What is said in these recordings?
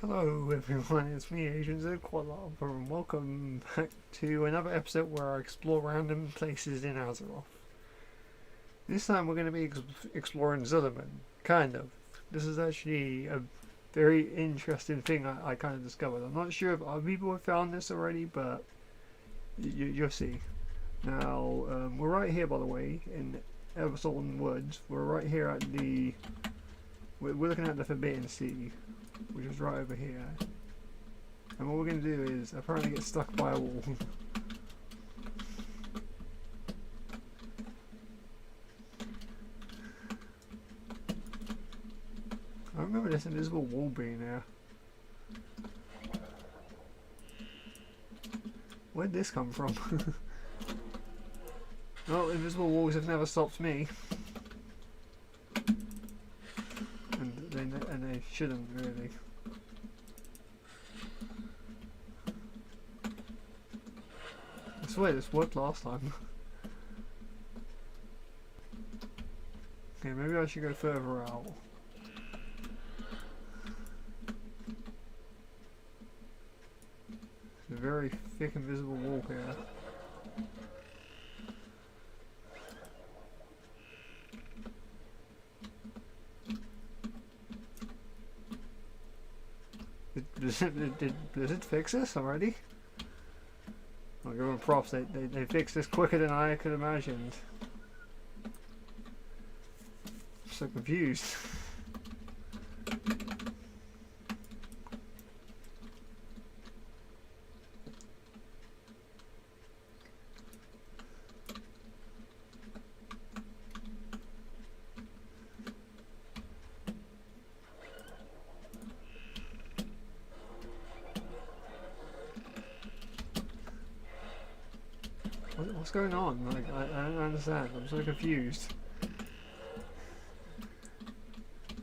Hello everyone, it's me, Agent Quel'Thalas, and welcome back to another episode where I explore random places in Azeroth. This time we're going to be exploring Zul'Aman, kind of. This is actually a very interesting thing I kind of discovered. I'm not sure if other people have found this already, but you'll see. Now, we're right here, by the way, in Eversong Woods. We're right here at the... We're looking at the Forbidden Sea, which is right over here. And what we're going to do is apparently get stuck by a wall. I remember this invisible wall being there. Where'd this come from? Well, invisible walls have never stopped me. And they shouldn't really. I swear this worked last time. Okay, maybe I should go further out. There's a very thick invisible wall here. Did Blizzard fix this already? I'll give them props, they fixed this quicker than I could have imagined. I'm so confused. What's going on? Like, I don't understand. I'm so confused.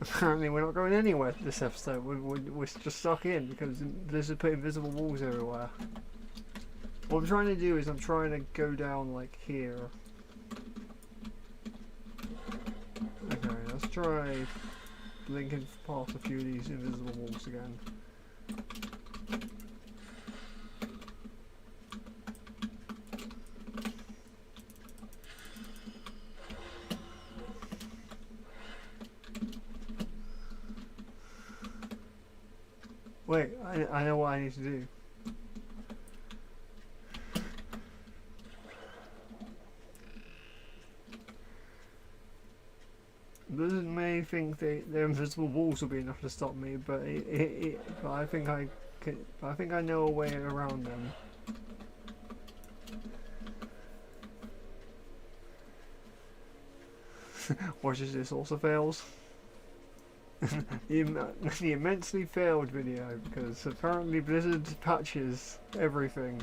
Apparently we're not going anywhere this episode. We're just stuck in because Blizzard put invisible walls everywhere. What I'm trying to do is I'm trying to go down like here. Okay, let's try blinking past a few of these invisible walls again. Wait, I know what I need to do. Blizzard may think their invisible walls will be enough to stop me, but but I think I know a way around them. Watch as this also fails. the immensely failed video, because apparently Blizzard patches everything.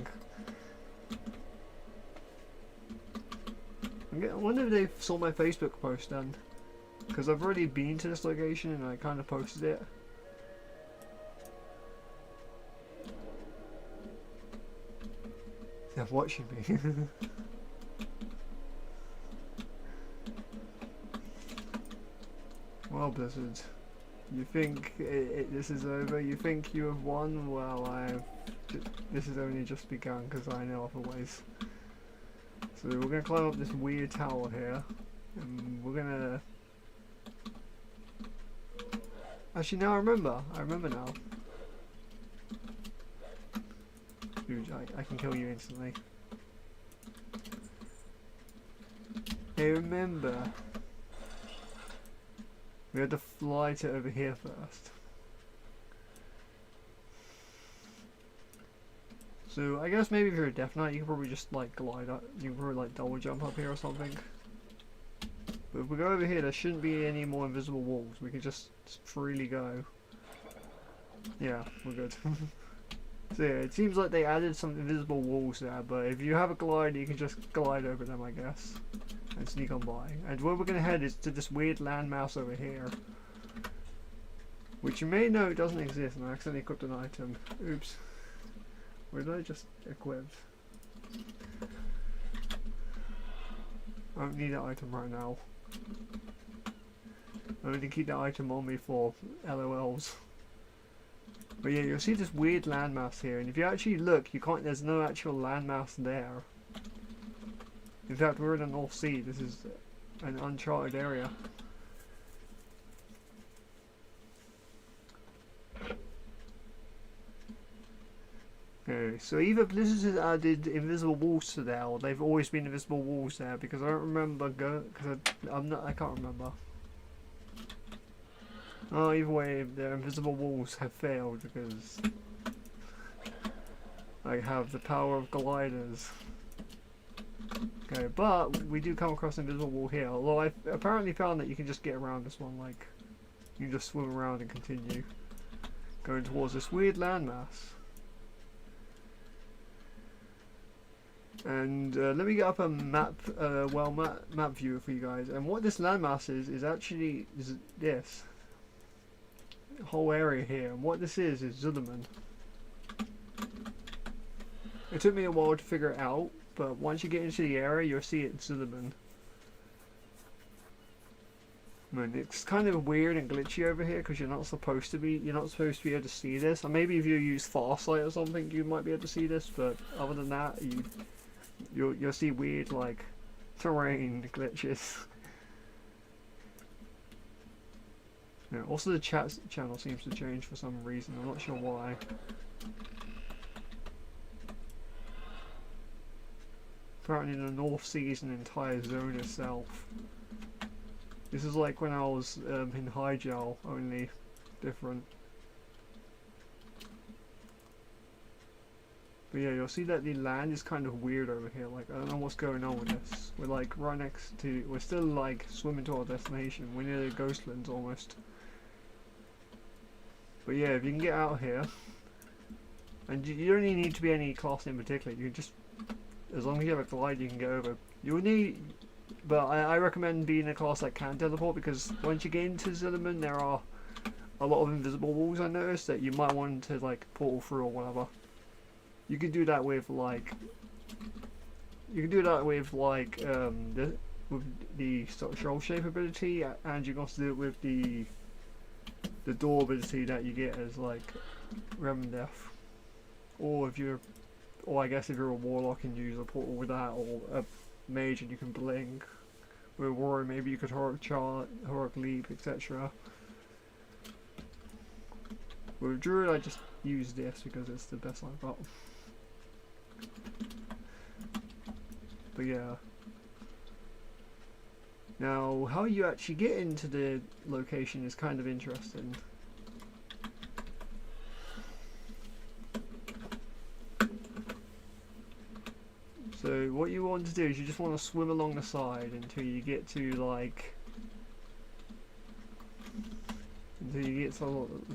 I wonder if they saw my Facebook post then, because I've already been to this location and I kind of posted it. They're watching me. Well, Blizzard. You think this is over? You think you have won? Well, this has only just begun because I know otherwise. So we're gonna climb up this weird tower here, and we're gonna. Actually, now I remember. I remember now. Dude, I can kill you instantly. I remember. We had to fly to over here first. So I guess maybe if you're a Death Knight, you can probably just like glide up. You can probably like double jump up here or something. But if we go over here, there shouldn't be any more invisible walls. We can just freely go. Yeah, we're good. So yeah, it seems like they added some invisible walls there, but if you have a glider, you can just glide over them, I guess. And sneak on by. And where we're going to head is to this weird landmass over here, which you may know doesn't exist, and I accidentally equipped an item. Oops. Where did I just equip? I don't need that item right now. I'm going to keep that item on me for LOLs. But yeah, you'll see this weird landmass here, and if you actually look, you can't. There's no actual landmass there. In fact, we're in the North Sea. This is an uncharted area. Okay, so either Blizzard has added invisible walls to there, or they've always been invisible walls there, because I don't remember because I can't remember. Oh, either way, their invisible walls have failed because I have the power of gliders. Okay, but we do come across an invisible wall here, although I've apparently found that you can just get around this one, like, you can just swim around and continue going towards this weird landmass. And let me get up a map, map view for you guys, and what this landmass is actually this whole area here, and what this is Zul'Aman. It took me a while to figure it out, but once you get into the area, you'll see it's Zul'Aman. Man, it's kind of weird and glitchy over here because you're not supposed to be able to see this. Or maybe if you use Farsight or something, you might be able to see this. But other than that, you'll see weird like terrain glitches. Yeah, also the chat channel seems to change for some reason. I'm not sure why. Apparently the North Sea is an entire zone itself. This is like when I was in High-Gel, only different. But yeah, you'll see that the land is kind of weird over here. Like, I don't know what's going on with this. We're like right next to, we're still like swimming to our destination. We're near the ghostlands almost. But yeah, if you can get out here, and you don't even need to be any class in particular. You can just, as long as you have a glide, you can get over. You'll need, but I recommend being a class that can teleport, because once you get into Zul'Aman, there are a lot of invisible walls. I noticed that you might want to like portal through or whatever. You can do that with like, the sort of shoal shape ability, and you can also do it with the door ability that you get as like Remnant Death. Or if you're, or I guess if you're a warlock and use a portal with that, or a mage and you can blink. With a warrior, maybe you could heroic leap, etc. With a druid, I just use this because it's the best I've got. But yeah. Now, how you actually get into the location is kind of interesting. So what you want to do is you just want to swim along the side until you get to like,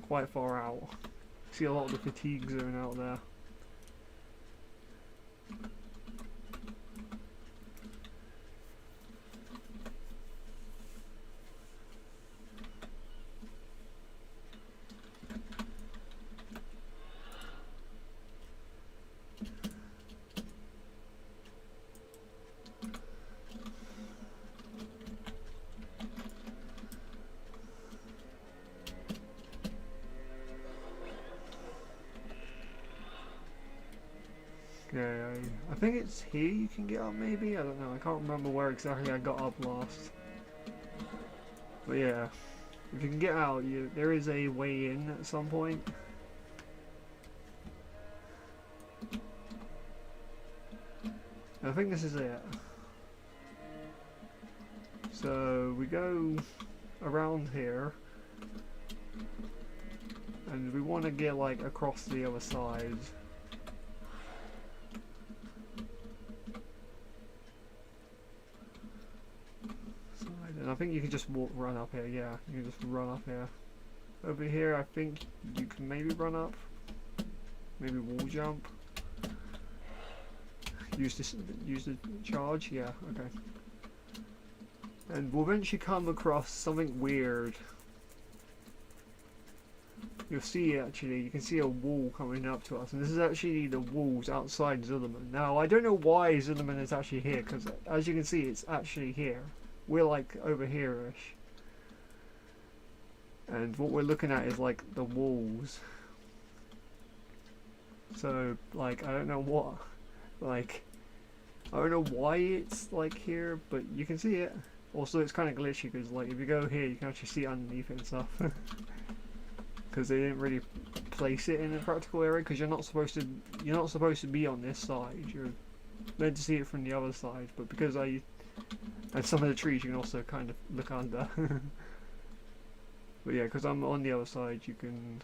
quite far out. See a lot of the fatigue zone out there. Okay, I think it's here you can get up maybe? I don't know, I can't remember where exactly I got up last. But yeah, if you can get out, there is a way in at some point. I think this is it. So we go around here, and we want to get like across the other side. And I think you can just run up here, yeah, you can just run up here. Over here I think you can maybe run up, maybe wall jump. Use the charge, yeah, okay. And we'll eventually come across something weird. You'll see actually, you can see a wall coming up to us, and this is actually the walls outside Zul'Aman. Now I don't know why Zul'Aman is actually here, because as you can see it's actually here. We're like over here-ish, and what we're looking at is like the walls. So like I don't know what, like I don't know why it's like here, but you can see it. Also, it's kind of glitchy because like if you go here, you can actually see underneath it and stuff. Because they didn't really place it in a practical area. Because you're not supposed to be on this side. You're meant to see it from the other side. But because and some of the trees you can also kind of look under. But yeah, because I'm on the other side, you can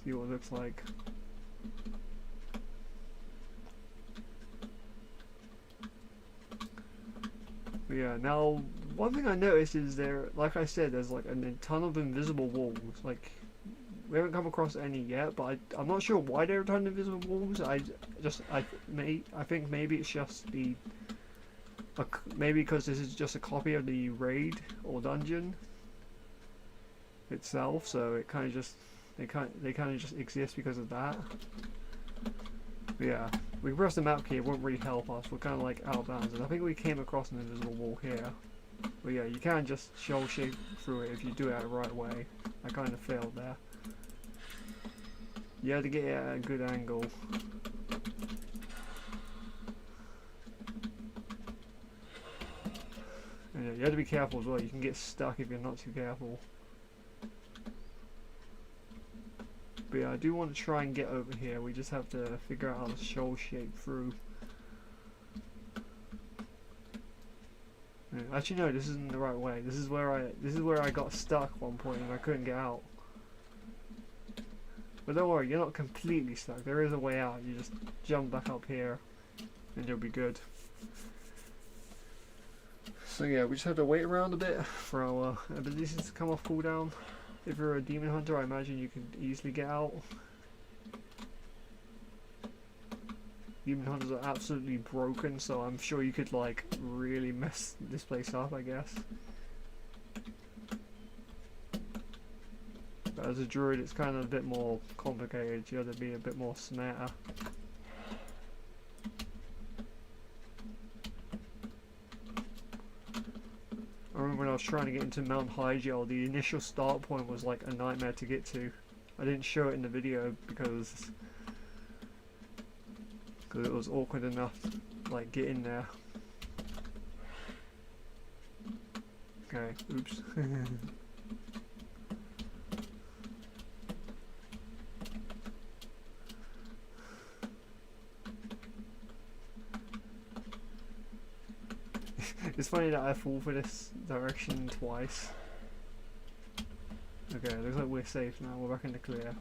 see what it looks like. But yeah, now one thing I noticed is like I said, there's like a ton of invisible walls. Like we haven't come across any yet, but I'm not sure why there are a ton of invisible walls. I think maybe it's just maybe because this is just a copy of the raid or dungeon itself, so it kind of just they kind of just exist because of that. But yeah, we can press the map key, it won't really help us. We're kind of like out of bounds, and I think we came across an invisible wall here. But yeah, you can just shoal shape through it if you do it the right way. I kind of failed there. You had to get it at a good angle. And yeah, you have to be careful as well. You can get stuck if you're not too careful. But yeah, I do want to try and get over here. We just have to figure out how to shoal shape through. Yeah, actually, no, this isn't the right way. This is where I got stuck at one point and I couldn't get out. But don't worry, you're not completely stuck. There is a way out. You just jump back up here, and you'll be good. So yeah, we just have to wait around a bit for our abilities to come off cooldown. If you're a demon hunter, I imagine you can easily get out. Demon hunters are absolutely broken, so I'm sure you could like really mess this place up, I guess. But as a druid, it's kind of a bit more complicated. You have to be a bit more smarter. I remember when I was trying to get into Mount Hyjal, the initial start point was like a nightmare to get to. I didn't show it in the video because it was awkward enough to like get in there. Okay, oops. It's funny that I fall for this direction twice. Okay, looks like we're safe now. We're back in the clear.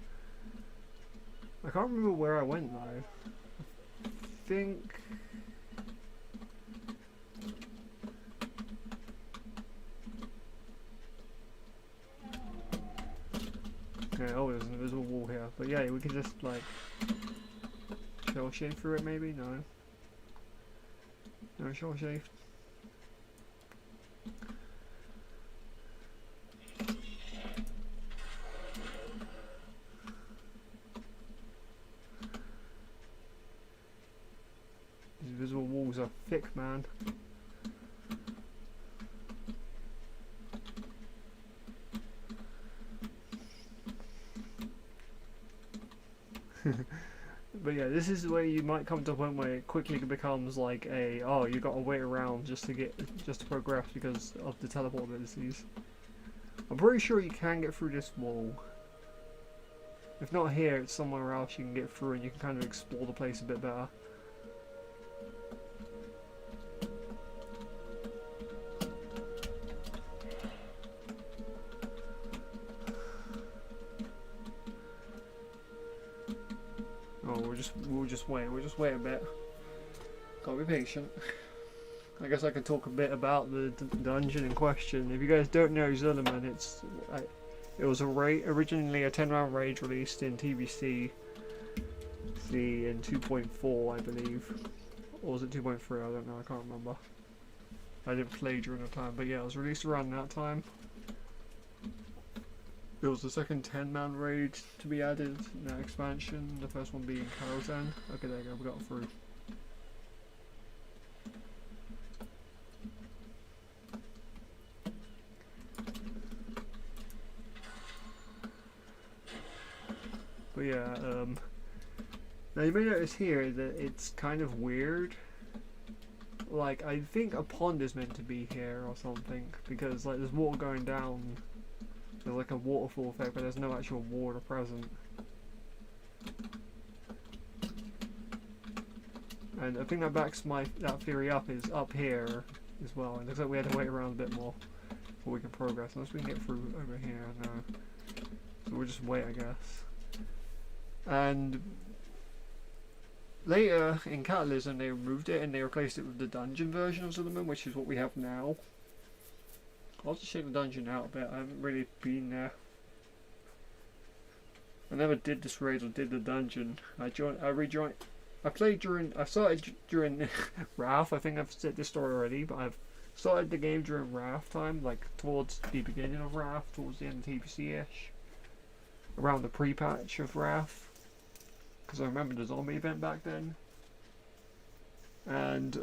I can't remember where I went though. I think... Okay, oh, there's an invisible wall here. But yeah, we can just like... shell shape through it maybe? No. No shell shape. These invisible walls are thick, man. But yeah, this is where you might come to a point where it quickly becomes like a, oh, you gotta wait around just to progress because of the teleport abilities. I'm pretty sure you can get through this wall. If not here, it's somewhere else you can get through and you can kind of explore the place a bit better. We'll just wait a bit. Gotta be patient. I guess I can talk a bit about the dungeon in question. If you guys don't know Zul'Aman, it was originally a 10-round raid released in TBC in 2.4, I believe. Or was it 2.3? I don't know, I can't remember. I didn't play during the time, but yeah, it was released around that time. It was the second 10-man raid to be added in that expansion, the first one being Quel'Thalas. Okay, there you go, we got through. But yeah, Now you may notice here that it's kind of weird. Like, I think a pond is meant to be here or something, because like there's water going down. There's like a waterfall effect, but there's no actual water present. And I think that backs that theory up is up here as well. It looks like we had to wait around a bit more before we can progress, unless we can get through over here. No. So we'll just wait, I guess. And later in Catalysm they removed it and they replaced it with the dungeon version of Zul'Aman, which is what we have now. I'll just check the dungeon out a bit. I haven't really been there. I never did this raid or did the dungeon. I started during Wrath. I think I've said this story already, but I've started the game during Wrath time, like towards the beginning of Wrath, towards the end of TBC-ish. Around the pre-patch of Wrath. Because I remember the zombie event back then. And,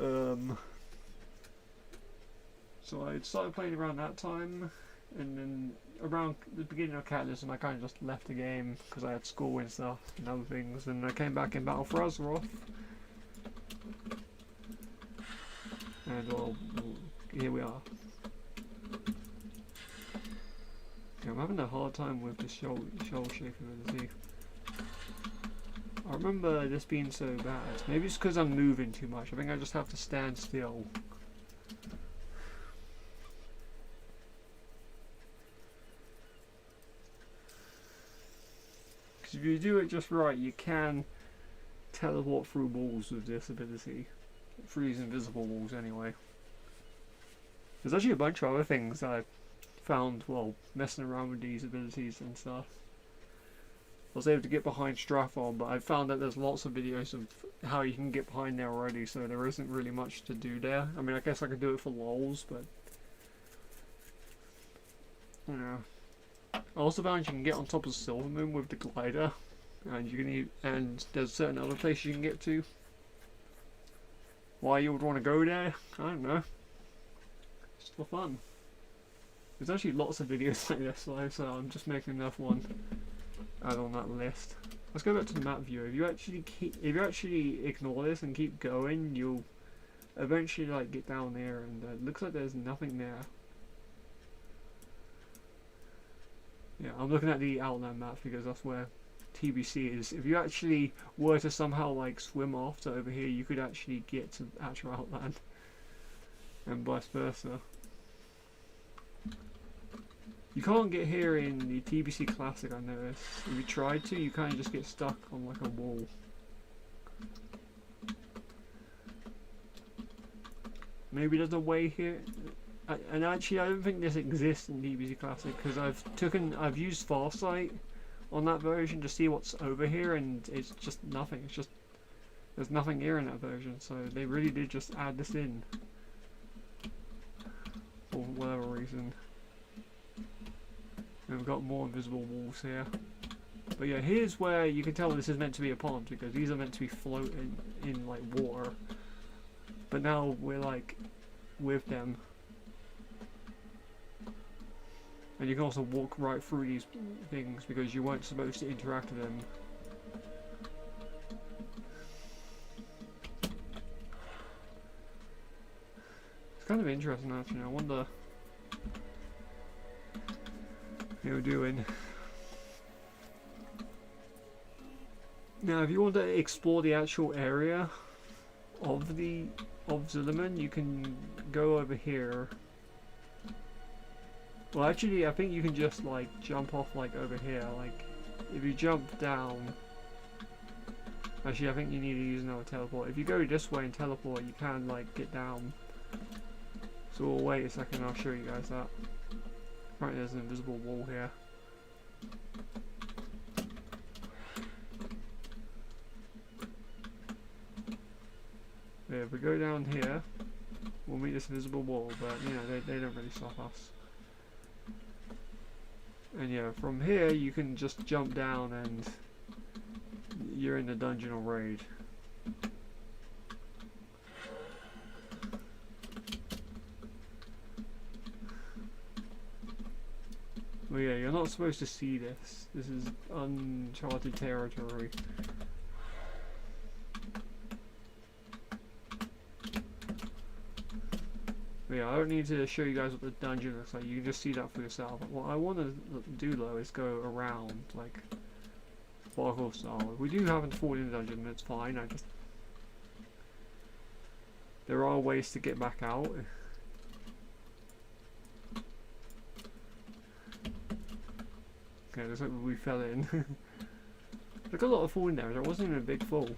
so I started playing around that time, and then around the beginning of Catalysm I kind of just left the game because I had school and stuff and other things, and I came back in Battle for Azeroth. And well, here we are. Yeah, I'm having a hard time with the shell shaking ability. I remember this being so bad. Maybe it's because I'm moving too much. I think I just have to stand still. Because if you do it just right, you can teleport through walls with this ability. Through these invisible walls anyway. There's actually a bunch of other things that I found while messing around with these abilities and stuff. I was able to get behind Strathon, but I found that there's lots of videos of how you can get behind there already, so there isn't really much to do there. I mean, I guess I could do it for lols, but you know. I also found you can get on top of Silvermoon with the glider, and you can and there's certain other places you can get to. Why you would want to go there, I don't know. Just for fun. There's actually lots of videos like this, so I'm just making another one. Add on that list. Let's go back to the map view. If you actually ignore this and keep going, you'll eventually like get down there, and it looks like there's nothing there. Yeah, I'm looking at the Outland map because that's where TBC is. If you actually were to somehow like swim off to over here, you could actually get to actual Outland, and vice versa. You can't get here in the TBC Classic, I noticed. If you tried to, you kind of just get stuck on like a wall. Maybe there's a way here. And actually, I don't think this exists in TBC Classic because I've used Farsight on that version to see what's over here, and it's just nothing. It's just there's nothing here in that version. So they really did just add this in for whatever reason. And we've got more invisible walls here. But yeah, here's where you can tell this is meant to be a pond, because these are meant to be floating in like water. But now we're like with them. And you can also walk right through these things because you weren't supposed to interact with them. It's kind of interesting actually. I wonder how you're doing. Now if you want to explore the actual area of Zul'Aman, you can go over here. Well actually I think you can just like jump off like over here, like if you jump down. Actually I think you need to use another teleport. If you go this way and teleport, you can like get down. So we'll wait a second, I'll show you guys that. Right, there's an invisible wall here. Yeah, if we go down here, we'll meet this invisible wall, but you know, they don't really stop us. And yeah, from here you can just jump down and you're in the dungeon or raid. Well yeah, you're not supposed to see this. This is uncharted territory. But yeah, I don't need to show you guys what the dungeon looks like. You can just see that for yourself. What I want to do though is go around like parkour style. We do happen to fall in the dungeon, it's fine. There are ways to get back out. Okay, looks like we fell in. Look, a lot of falling there. There wasn't even a big fall.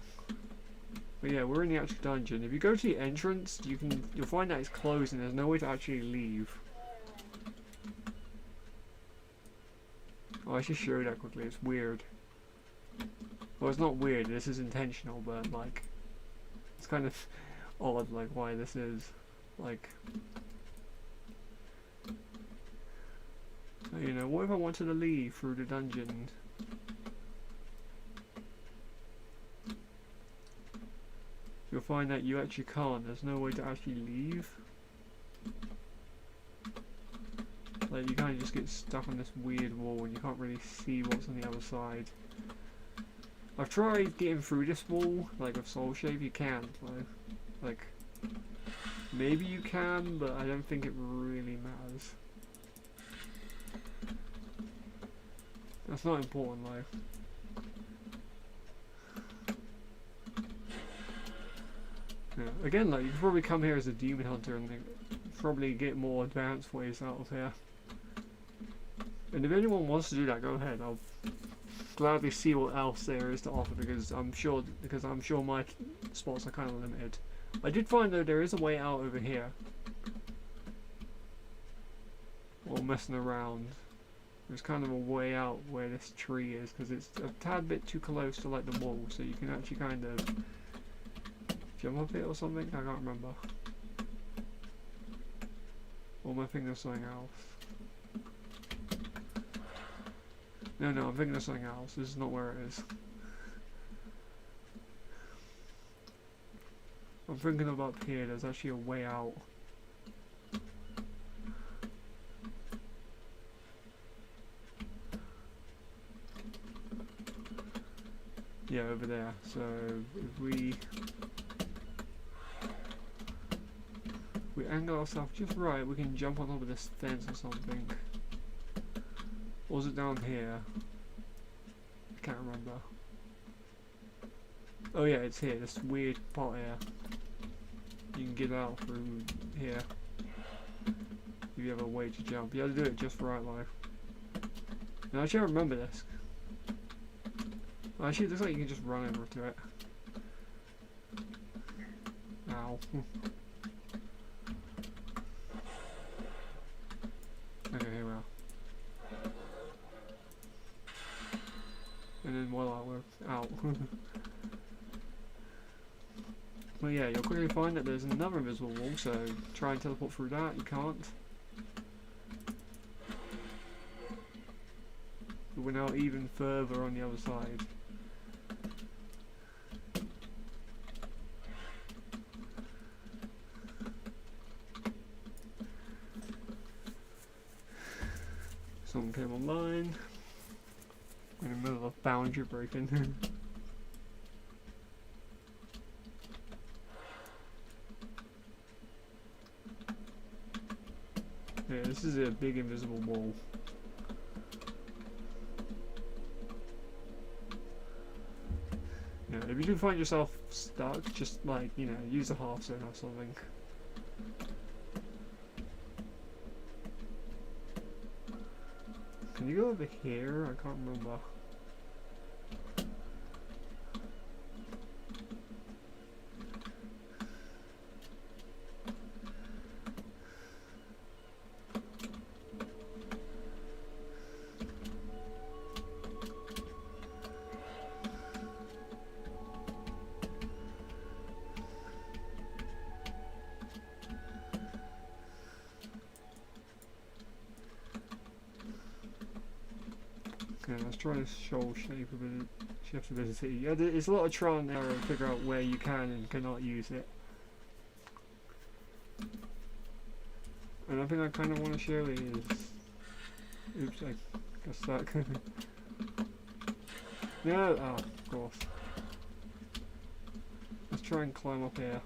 But yeah, we're in the actual dungeon. If you go to the entrance, you'll find that it's closed and there's no way to actually leave. Oh, I should show that quickly. It's weird. Well, it's not weird. This is intentional, but like, it's kind of odd, like why this is like. You know, what if I wanted to leave through the dungeon? You'll find that you actually can't. There's no way to actually leave. Like, you kind of just get stuck on this weird wall and you can't really see what's on the other side. I've tried getting through this wall, like with Soul Shape. You can, like maybe you can, but I don't think it really matters. That's not important, like. Yeah. Again, like, you could probably come here as a demon hunter and probably get more advanced ways out of here. And if anyone wants to do that, go ahead. I'll gladly see what else there is to offer because I'm sure my spots are kind of limited. I did find though there is a way out over here. While messing around. There's kind of a way out where this tree is because it's a tad bit too close to like the wall, so you can actually kind of jump up it or something. I can't remember. Or am I thinking of something else? No, I'm thinking of something else. This is not where it is. I'm thinking of up here. There's actually a way out. Yeah, over there. So if we angle ourselves just right, we can jump on top of this fence or something. Or is it down here? I can't remember. Oh yeah, it's here. This weird part here. You can get out through here. If you have a way to jump, you have to do it just right, like. Now actually, I remember this. Actually, it looks like you can just run over to it. Ow. Okay, here we are. And then voila, we're out. Well, yeah, you'll quickly find that there's another invisible wall, so try and teleport through that. You can't. But we're now even further on the other side. Someone came online. In the middle of boundary breaking. Yeah, this is a big invisible wall. Yeah, if you do find yourself stuck, just like, you know, use a half zone or something. Can you go over here? I can't remember. Okay, let's try this shoal shape ability. Yeah, there's a lot of trial and error to figure out where you can and cannot use it. And I think I kind of want to show is... Oops, I got stuck. No! Oh, of course. Let's try and climb up here.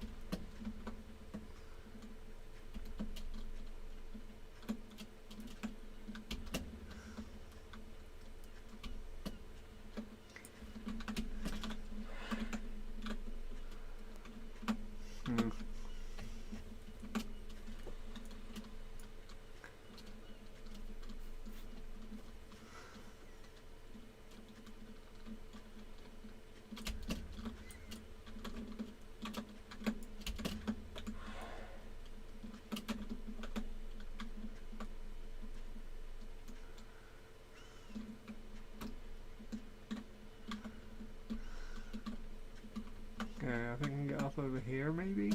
over here, maybe?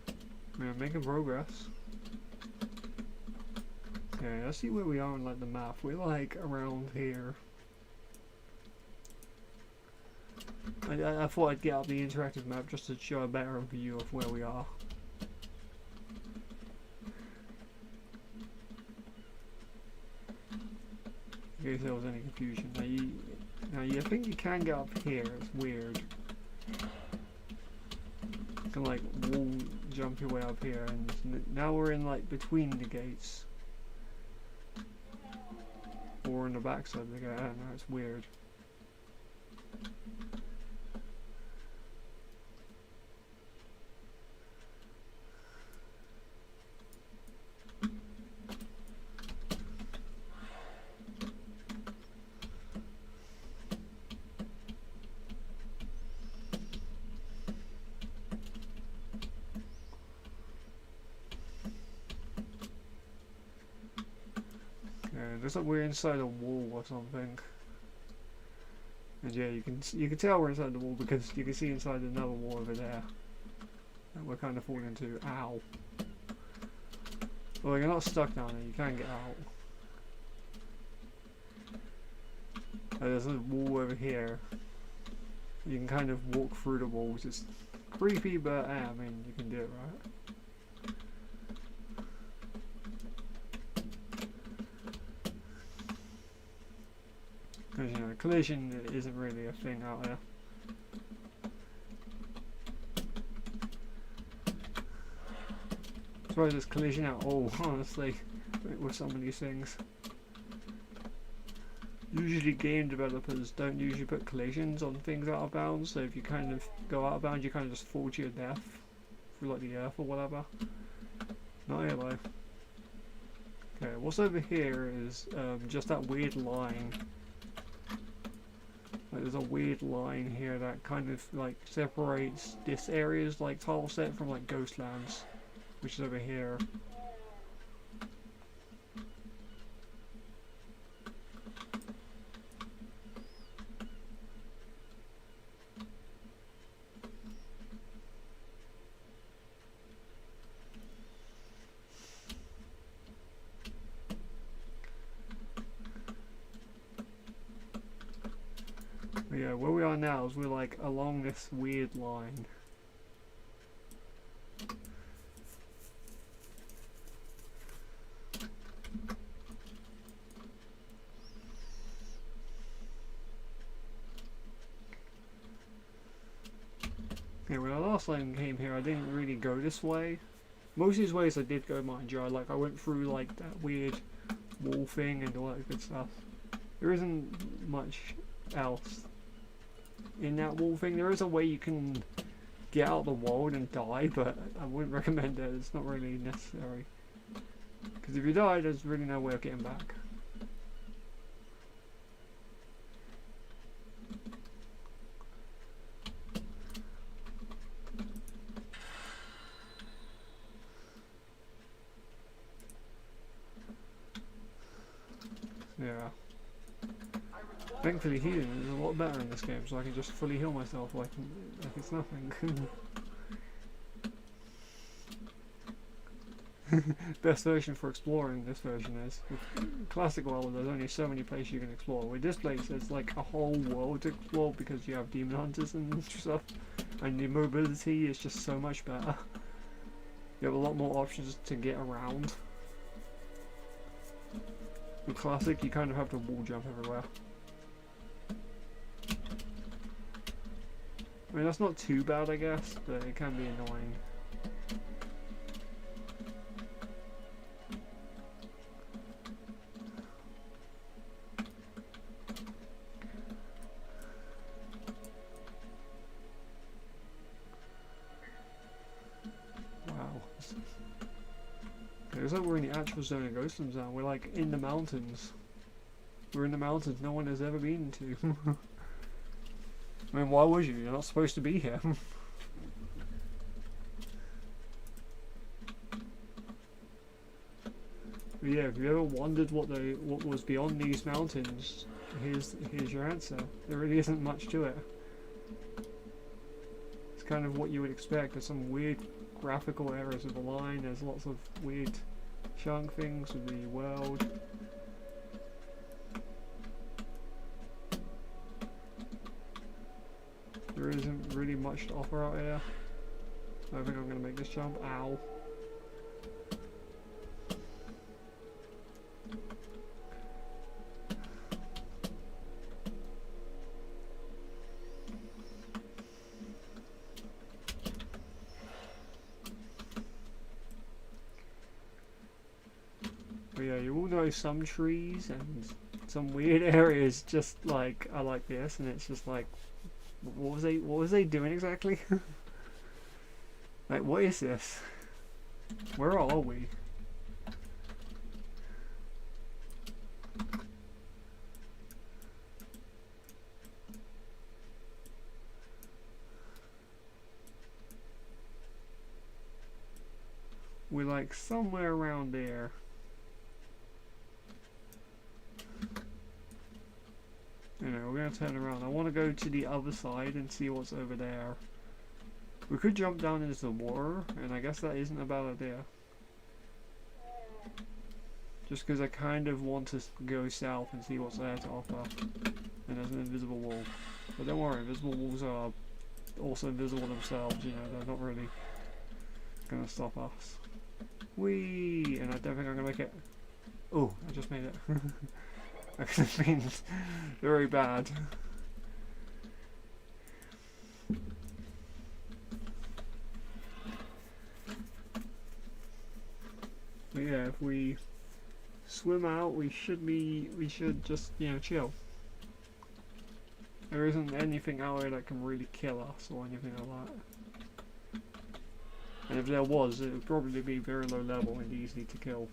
I mean, I'm making progress. Okay, let's see where we are on like the map. We're like around here. I thought I'd get out the interactive map just to show a better view of where we are. In case there was any confusion. Now you think you can get up here, it's weird. You can like wall jump your way up here, and now we're in like between the gates. Or on the back side of the gate, I don't know, it's weird. Looks like we're inside a wall or something. And yeah, you can tell we're inside the wall because you can see inside another wall over there that we're kind of falling into. Ow. Well, you're not stuck down there. You can get out. There's a wall over here. You can kind of walk through the walls. It's creepy, but I mean, you can do it, right? Because, you know, collision isn't really a thing out there. I suppose there's collision at all, honestly, with some of these things. Usually game developers don't usually put collisions on things out of bounds, so if you kind of go out of bounds, you kind of just fall to your death through like the earth or whatever. Not here though. Okay, what's over here is just that weird line. Like, there's a weird line here that kind of like separates this area's like tile set from like ghostlands, which is over here. But yeah, where we are now is we're like along this weird line. Yeah, when I last time came here, I didn't really go this way. Most of these ways I did go, mind you. I went through like that weird wall thing and all that good stuff. There isn't much else in that wall thing. There is a way you can get out of the world and die, but I wouldn't recommend it. It's not really necessary. Because if you die, there's really no way of getting back. Yeah. Thankfully healing is a lot better in this game, so I can just fully heal myself like it's nothing. Best version for exploring this version is. With Classic World, there's only so many places you can explore. With this place, there's like a whole world to explore because you have demon hunters and stuff, and the mobility is just so much better. You have a lot more options to get around. With Classic, you kind of have to wall jump everywhere. I mean, that's not too bad, I guess, but it can be annoying. Wow. It looks like we're in the actual zone of ghostlands now. We're like in the mountains. We're in the mountains no one has ever been to. I mean, why would you? You're not supposed to be here. But yeah, if you ever wondered what was beyond these mountains, here's your answer. There really isn't much to it. It's kind of what you would expect. There's some weird graphical errors with the line. There's lots of weird chunk things with the world. There isn't really much to offer out here. I don't think I'm going to make this jump. Ow. But yeah, you all know some trees and some weird areas just like are like this, and it's just like, what was they doing exactly? Like, what is this? Where are we? We're like somewhere around there. Anyway, we're gonna turn around. I want to go to the other side and see what's over there. We could jump down into the water, and I guess that isn't a bad idea. Just because I kind of want to go south and see what's there to offer. And there's an invisible wall. But don't worry, invisible walls are also invisible themselves, you know, they're not really gonna stop us. Whee! And I don't think I'm gonna make it. Oh, I just made it. That could have been very bad. But yeah, if we swim out, we should just, you know, chill. There isn't anything out there that can really kill us or anything like that. And if there was, it would probably be very low level and easy to kill.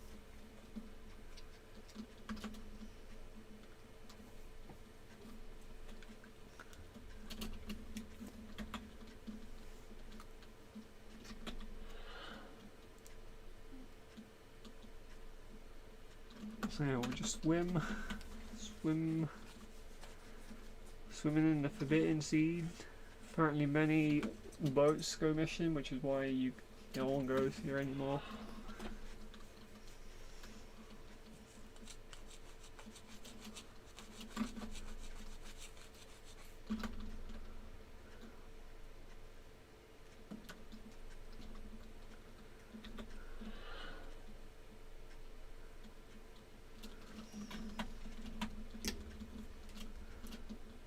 So yeah, we'll just swimming in the Forbidden Sea. Apparently many boats go missing, which is why no one goes here anymore.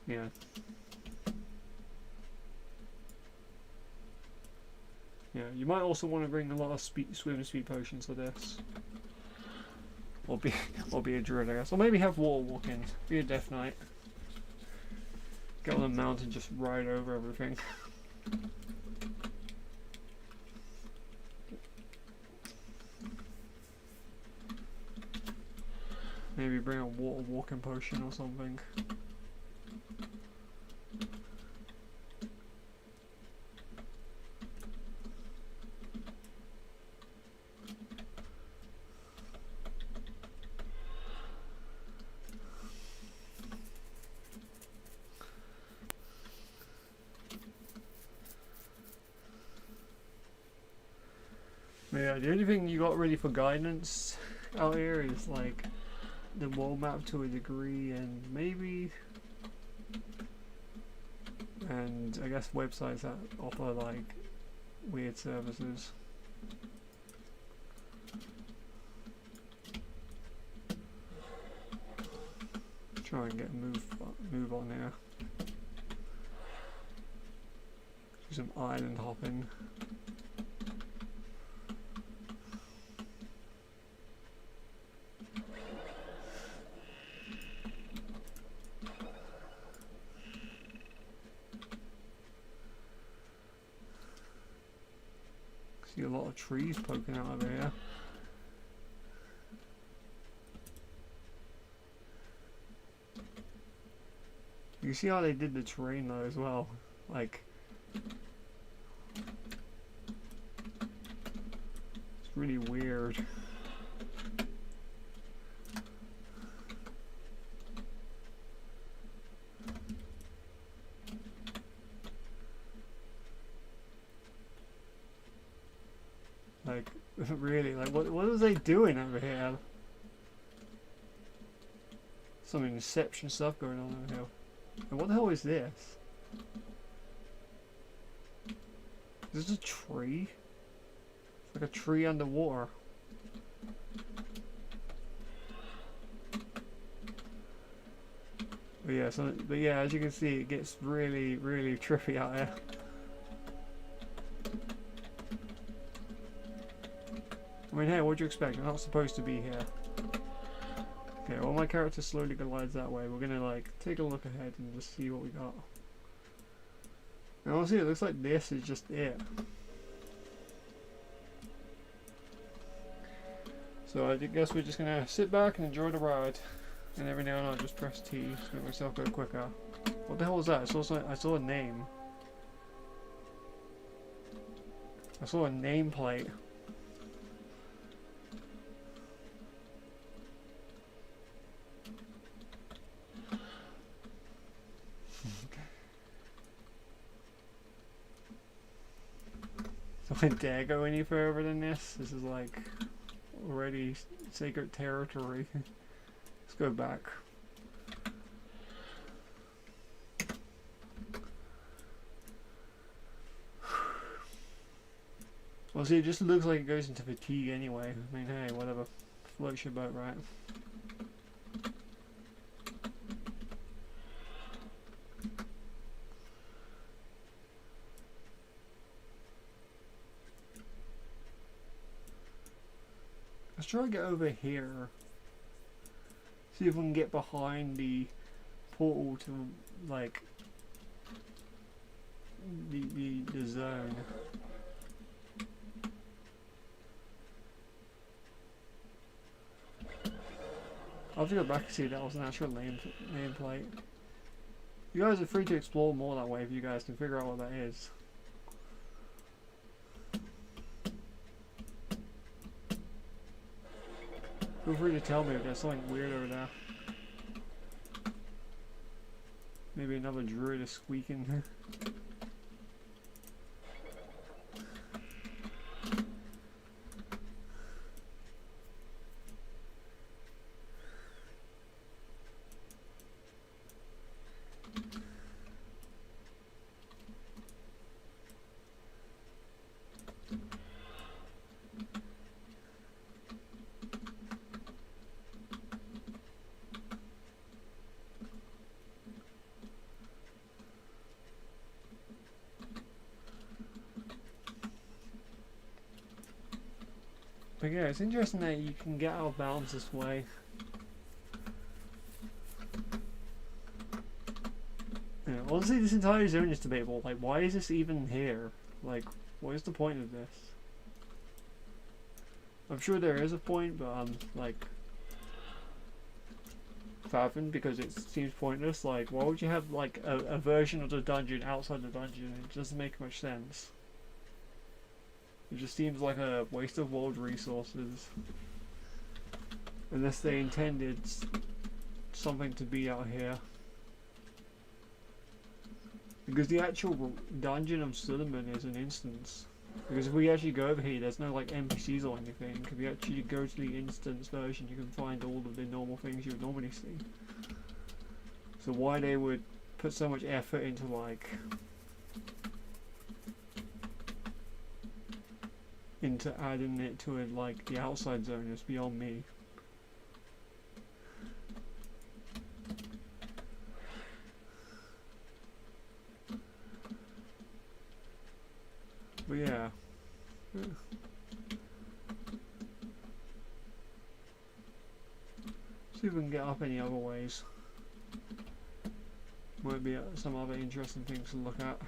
Yeah. Yeah, you might also want to bring a lot of swim speed potions for this. Or be a druid, I guess. Or maybe have water walk-ins. Be a death knight. Get on the mountain, just ride over everything. Maybe bring a water walking potion or something. Yeah, the only thing you got really for guidance out here is like the world map to a degree, and maybe, and I guess websites that offer like weird services. Try and get a move on here. Do some island hopping. See a lot of trees poking out of here. You see how they did the terrain though as well, like it's really weird. Really, like what was they doing over here? Some Inception stuff going on over here. And what the hell is this? Is this a tree? It's like a tree underwater. But yeah, as you can see, it gets really, really trippy out here. I mean, hey, what do you expect? I'm not supposed to be here. Okay, well, my character slowly glides that way. We're gonna like take a look ahead and just see what we got. And honestly, it looks like this is just it. So I guess we're just gonna sit back and enjoy the ride. And every now and then I'll just press T to make myself go quicker. What the hell was that? I saw a name. I saw a nameplate. So I dare go any further than this. This is like already sacred territory. Let's go back. Well, see, it just looks like it goes into fatigue anyway. I mean, hey, whatever. Floats your boat, right? Let's try to get over here. See if we can get behind the portal to, like, the zone. I'll have to go back and see if that was an actual nameplate. You guys are free to explore more that way if you guys can figure out what that is. Feel free to tell me if there's something weird over there. Maybe another druid is squeaking. But yeah, it's interesting that you can get out of bounds this way. Yeah, honestly, this entire zone is debatable. Like, why is this even here? Like, what is the point of this? I'm sure there is a point, but I'm like fathomed because it seems pointless. Like, why would you have like a version of the dungeon outside the dungeon? It doesn't make much sense. It just seems like a waste of world resources. Unless they intended something to be out here. Because the actual dungeon of Zul'Aman is an instance. Because if we actually go over here, there's no like NPCs or anything. If you actually go to the instance version, you can find all of the normal things you would normally see. So why they would put so much effort into like into adding it to it like the outside zone is beyond me. But yeah. See if we can get up any other ways. Might be some other interesting things to look at.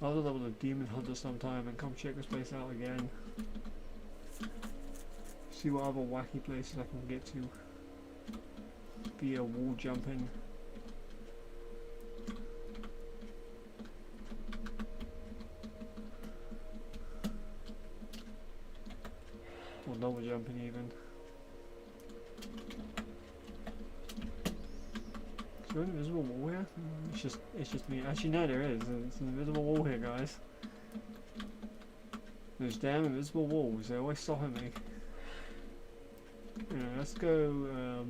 I'll have to level the Demon Hunter sometime and come check this place out again. See what other wacky places I can get to via wall jumping. Or double jumping even. there an invisible wall here? It's just me. Actually, no, there is. It's an invisible wall here, guys. Those damn invisible walls. They're always stopping me. Yeah, let's go.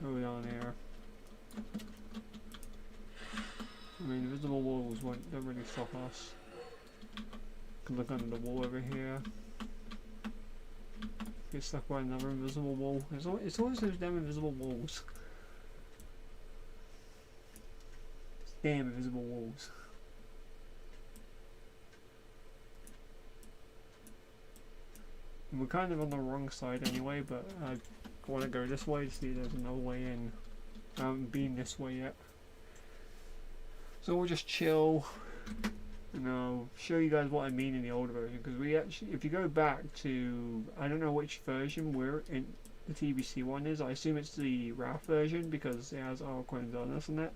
Go down here. I mean, invisible walls don't really stop us. Can look under the wall over here. Get stuck by another invisible wall. It's always those damn invisible walls. Damn invisible walls. And we're kind of on the wrong side anyway, but I want to go this way to see if there's another way in. I haven't been this way yet. So we'll just chill. And I'll show you guys what I mean in the older version, because we actually, if you go back to, I don't know which version we're in, the TBC one is. I assume it's the RAF version because it has our Quel'Thalas in it.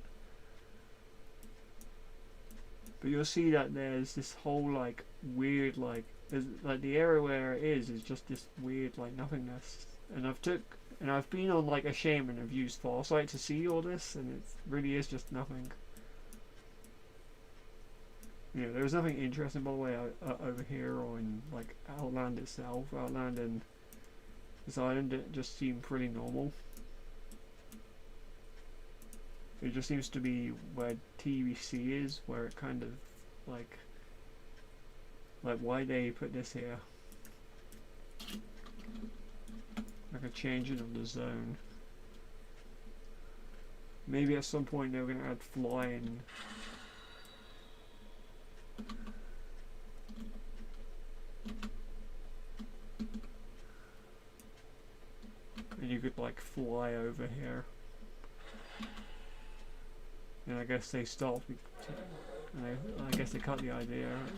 But you'll see that there's this whole like weird like the area where it is just this weird like nothingness. And I've been on like a shaman and I've used foresight to see all this, and it really is just nothing. Yeah, there's nothing interesting, by the way, over here or in like Outland itself. Outland and this island, it just seemed pretty normal. It just seems to be where TBC is, where it kind of like why they put this here, like a changing of the zone. Maybe at some point they're gonna add flying. And you could like fly over here. And I guess they stopped. And I guess they cut the idea out.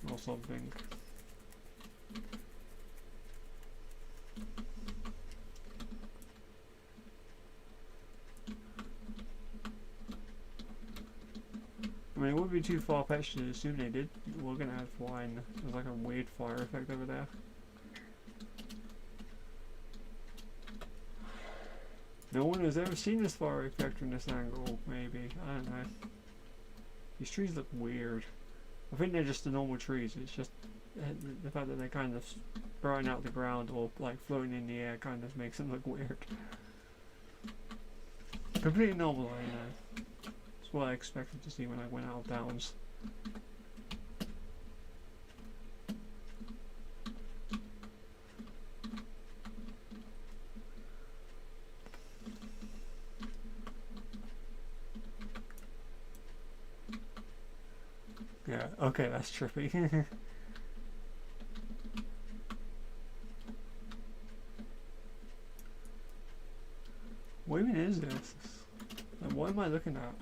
Or something. I mean, it wouldn't be too far-fetched to assume they did. We're gonna add flying. There's like a weird fire effect over there. No one has ever seen this fire effect from this angle, maybe. I don't know. These trees look weird. I think they're just the normal trees. It's just the fact that they're kind of sprouting out the ground or like floating in the air kind of makes them look weird. Completely normal, I know. That's what I expected to see when I went out of downs. Yeah, okay, that's trippy. What even is this? Like, what am I looking at?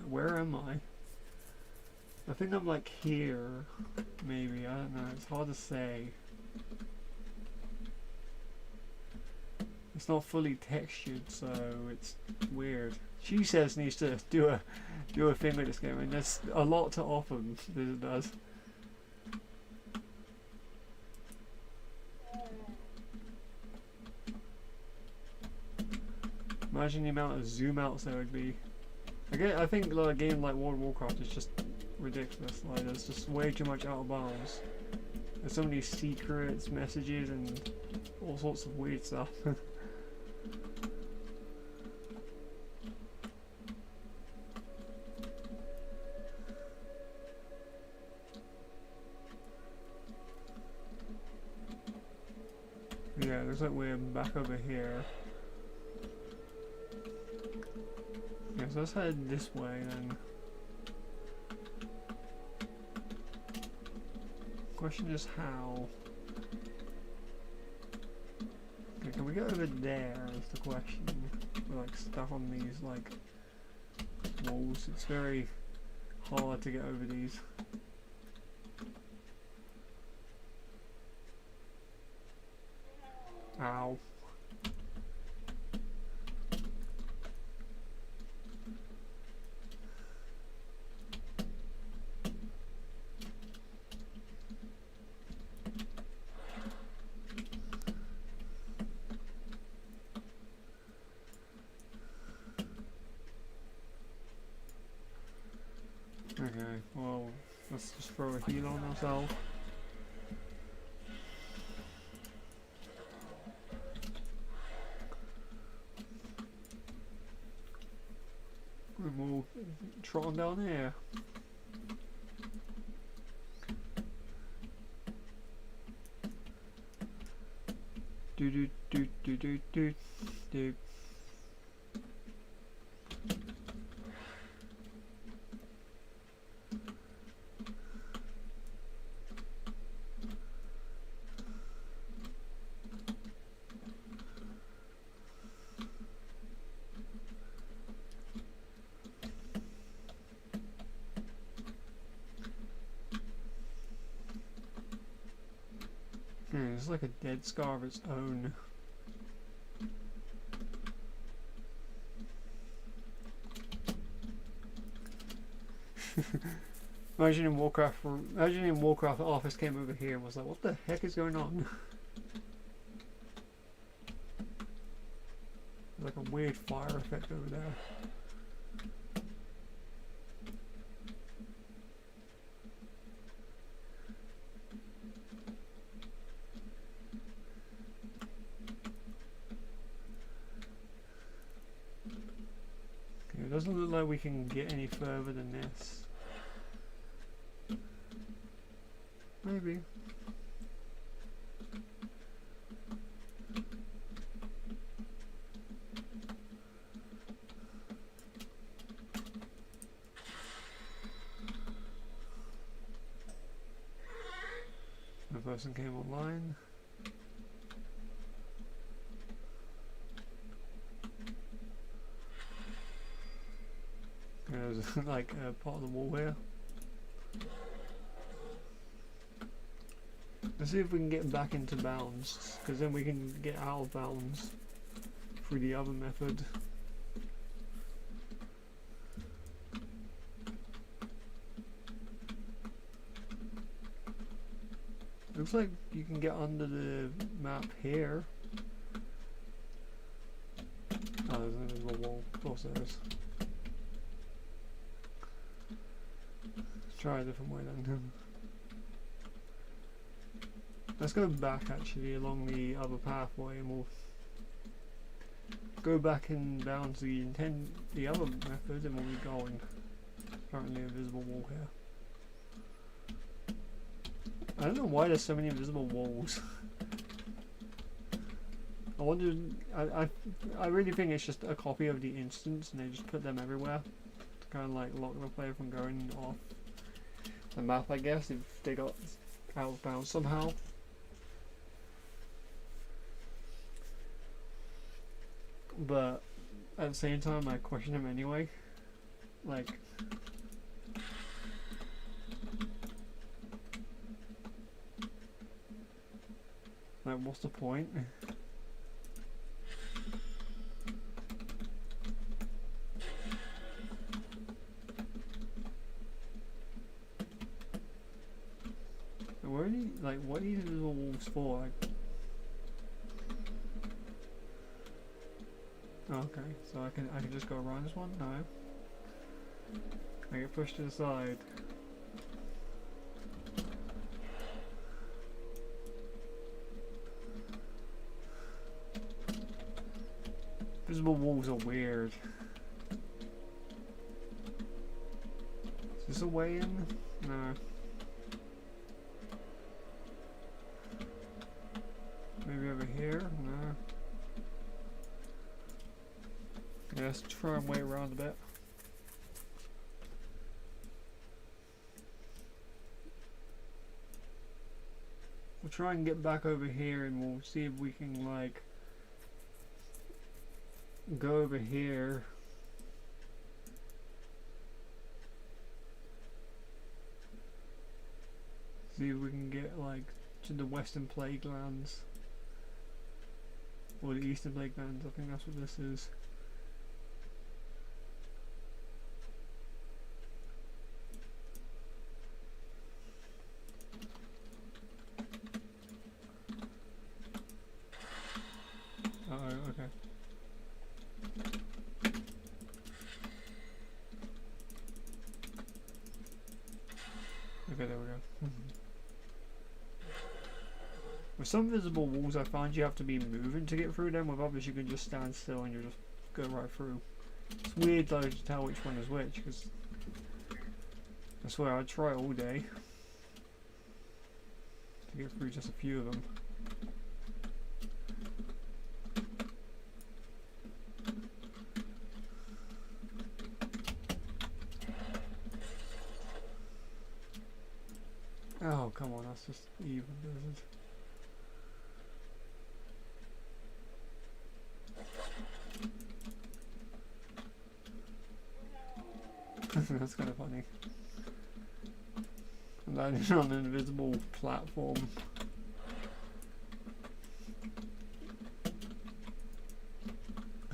Where am I? I think I'm like here, maybe, I don't know, it's hard to say. It's not fully textured, so it's weird. She says needs to do a thing with this game, and there's a lot to offer this does. Imagine the amount of zoom outs there would be. I think like a game like World of Warcraft is just ridiculous. Like there's just way too much out of bounds. There's so many secrets, messages, and all sorts of weird stuff. Yeah, looks like we're back over here. Yeah, so let's head this way then. Question is how. Okay, can we go over there is the question. We're like stuck on these like walls. It's very hard to get over these. Ow. let's just throw a heal on ourselves. And we'll trot on down here. Do do do do do do do. It's like a dead scar of its own. Imagine in Warcraft Arthas came over here and was like, what the heck is going on? Like a weird fire effect over there. It doesn't look like we can get any further than this. Maybe. The person came online. There's like a part of the wall here. Let's see if we can get back into bounds, because then we can get out of bounds through the other method. Looks like you can get under the map here. Oh, there's an invisible wall. Of course there is. Let's try a different way then. Let's go back actually along the other pathway and we'll go back and bounce the other method and we'll be going. Apparently invisible wall here. I don't know why there's so many invisible walls. I wonder. I really think it's just a copy of the instance, and they just put them everywhere to kind of like lock the player from going off the map. I guess if they got out of bounds somehow. But at the same time, I question them anyway. Like. Like, what's the point? Where are you, like, what are these little walls for? Like, oh, okay, so I can just go around this one? No. I get pushed to the side. Visible walls are weird. Is this a way in? No. Maybe over here? No. Yeah, let's try and wait around a bit. We'll try and get back over here and we'll see if we can like go over here. See if we can get like to the western plague lands. Or the eastern plague lands, I think that's what this is. Oh, okay. With some visible walls I find you have to be moving to get through them, with others you can just stand still and you just go right through. It's weird though to tell which one is which, because I swear I'd try all day to get through just a few of them. Oh, come on, that's just evil, isn't it? That's kind of funny. I'm landing on an invisible platform.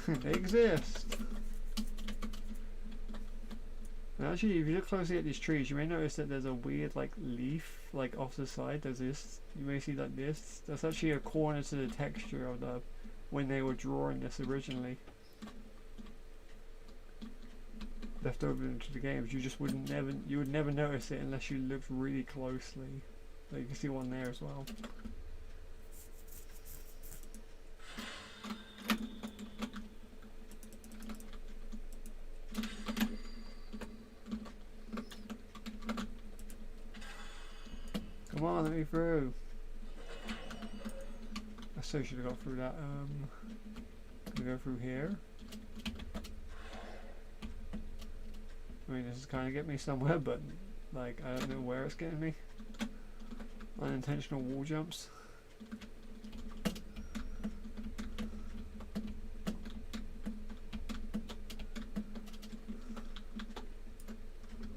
They exist! And actually, if you look closely at these trees, you may notice that there's a weird like leaf like off the side. There's this, you may see like this. That's actually a corner to the texture of the when they were drawing this originally. Left over into the games, you just would never notice it unless you looked really closely. So you can see one there as well. Come on, let me through. I so should have got through that. Can we go through here? I mean, this is kind of getting me somewhere, but like I don't know where it's getting me. Unintentional wall jumps.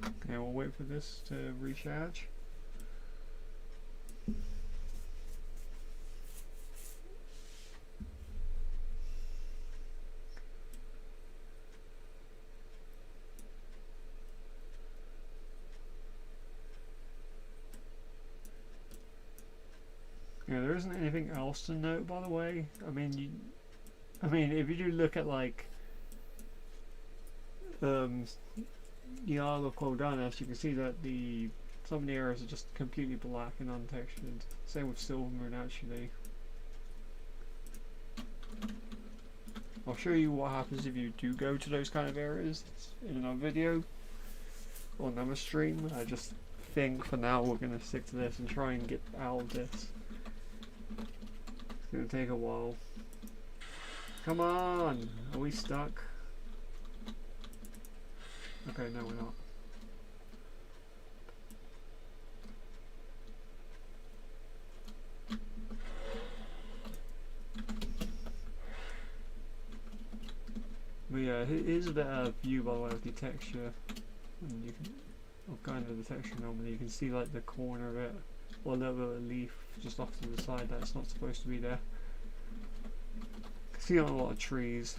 Okay, we'll wait for this to recharge. Yeah, there isn't anything else to note, by the way. I mean, if you do look at like the Isle of Quel'Thalas, you can see that some of the areas are just completely black and untextured. Same with Zul'Aman, actually. I'll show you what happens if you do go to those kind of areas in another video or another stream. I just think for now we're going to stick to this and try and get out of this. It's gonna take a while. Come on! Are we stuck? Okay, no we're not. But yeah, here's a better view by the way of the texture. And you can, or kind of the texture normally, you can see like the corner of it. Or a little bit of a leaf just off to the side that's not supposed to be there. You can see on a lot of trees.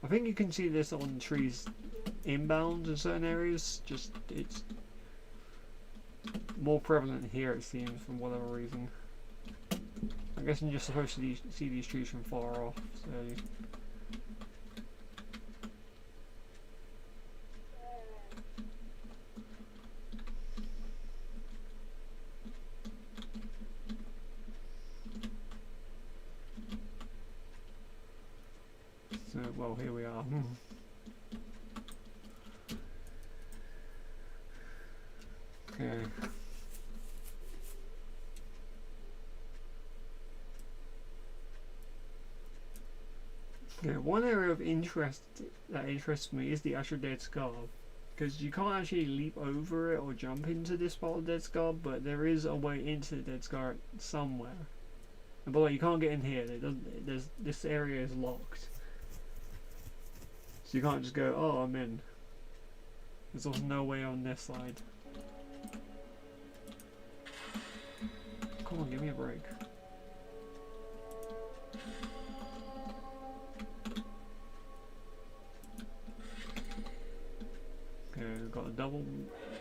I think you can see this on trees inbound in certain areas. Just it's more prevalent here, it seems, for whatever reason. I guess you're just supposed to see these trees from far off. So. Well, here we are. Okay. Yeah, one area of interest that interests me is the actual Dead Scar, because you can't actually leap over it or jump into this part of Dead Scar, but there is a way into the Dead Scar somewhere. And by the way, you can't get in here. This area is locked. So you can't just go, oh, I'm in. There's also no way on this side. Come on, give me a break. Okay, we've got a double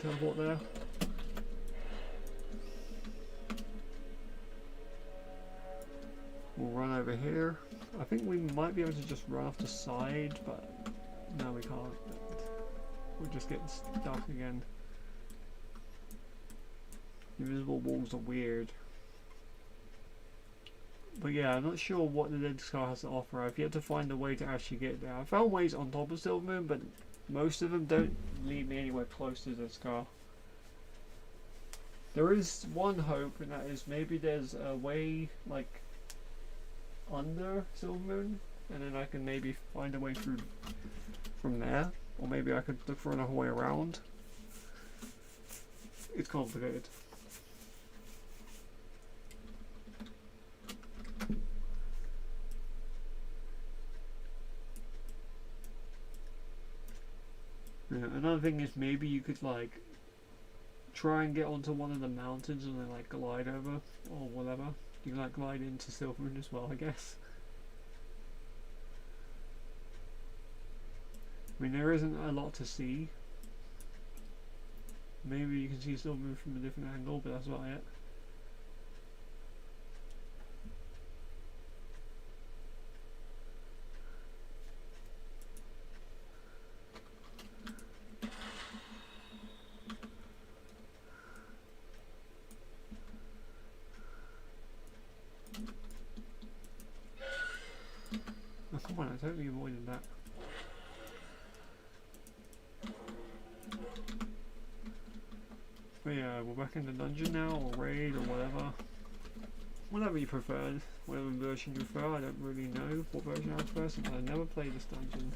teleport there. We'll run over here. I think we might be able to just run off the side, but no, we can't. We're just getting stuck again. Invisible walls are weird. But yeah, I'm not sure what the Dead Scar has to offer. I've yet to find a way to actually get there. I found ways on top of Zul'Aman, but most of them don't lead me anywhere close to the Scar. There is one hope, and that is maybe there's a way like under Zul'Aman, and then I can maybe find a way through from there, or maybe I could look for another way around. It's complicated. Yeah, another thing is maybe you could like try and get onto one of the mountains and then like glide over or whatever. You can like glide into Silvermoon as well, I guess. I mean, there isn't a lot to see. Maybe you can see Silvermoon from a different angle, but that's about it. Oh, come on, I totally avoided that. But yeah, we're back in the dungeon now, or raid, or whatever. Whatever you prefer, whatever version you prefer, I don't really know what version I prefer since I never played this dungeon.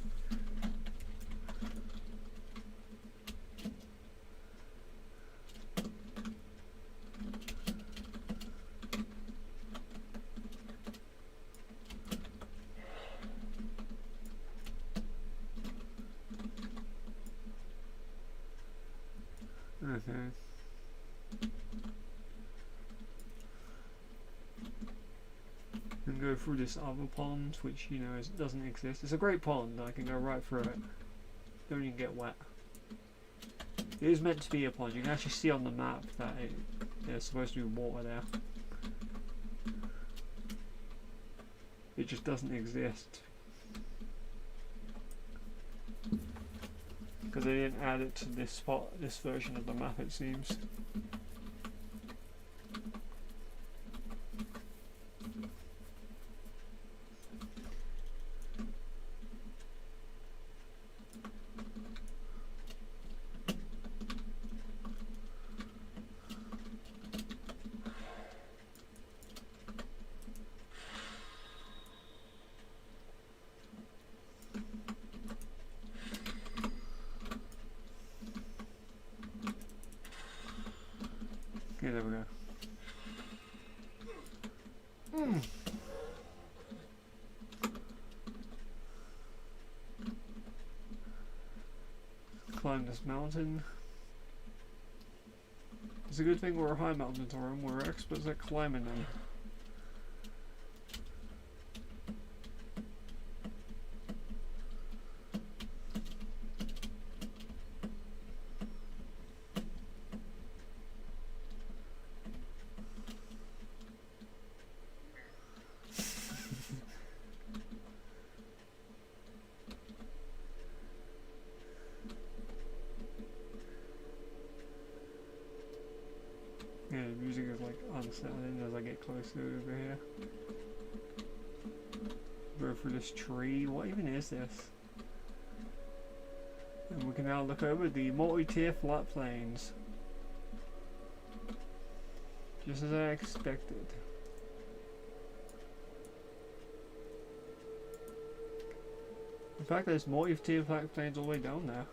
Okay. And go through this other pond, which you know doesn't exist. It's a great pond. I can go right through it. Don't even get wet. It is meant to be a pond. You can actually see on the map that there's supposed to be water there. It just doesn't exist because they didn't add it to this spot, this version of the map. It seems. Okay, there we go. Climb this mountain. It's a good thing we're a high mountain torrent. We're experts at climbing them. Yeah, the music is like unsettling as I get closer over here. Go through this tree. What even is this? And we can now look over the multi-tier flat plains. Just as I expected. In fact, there's multi-tier flat plains all the way down there.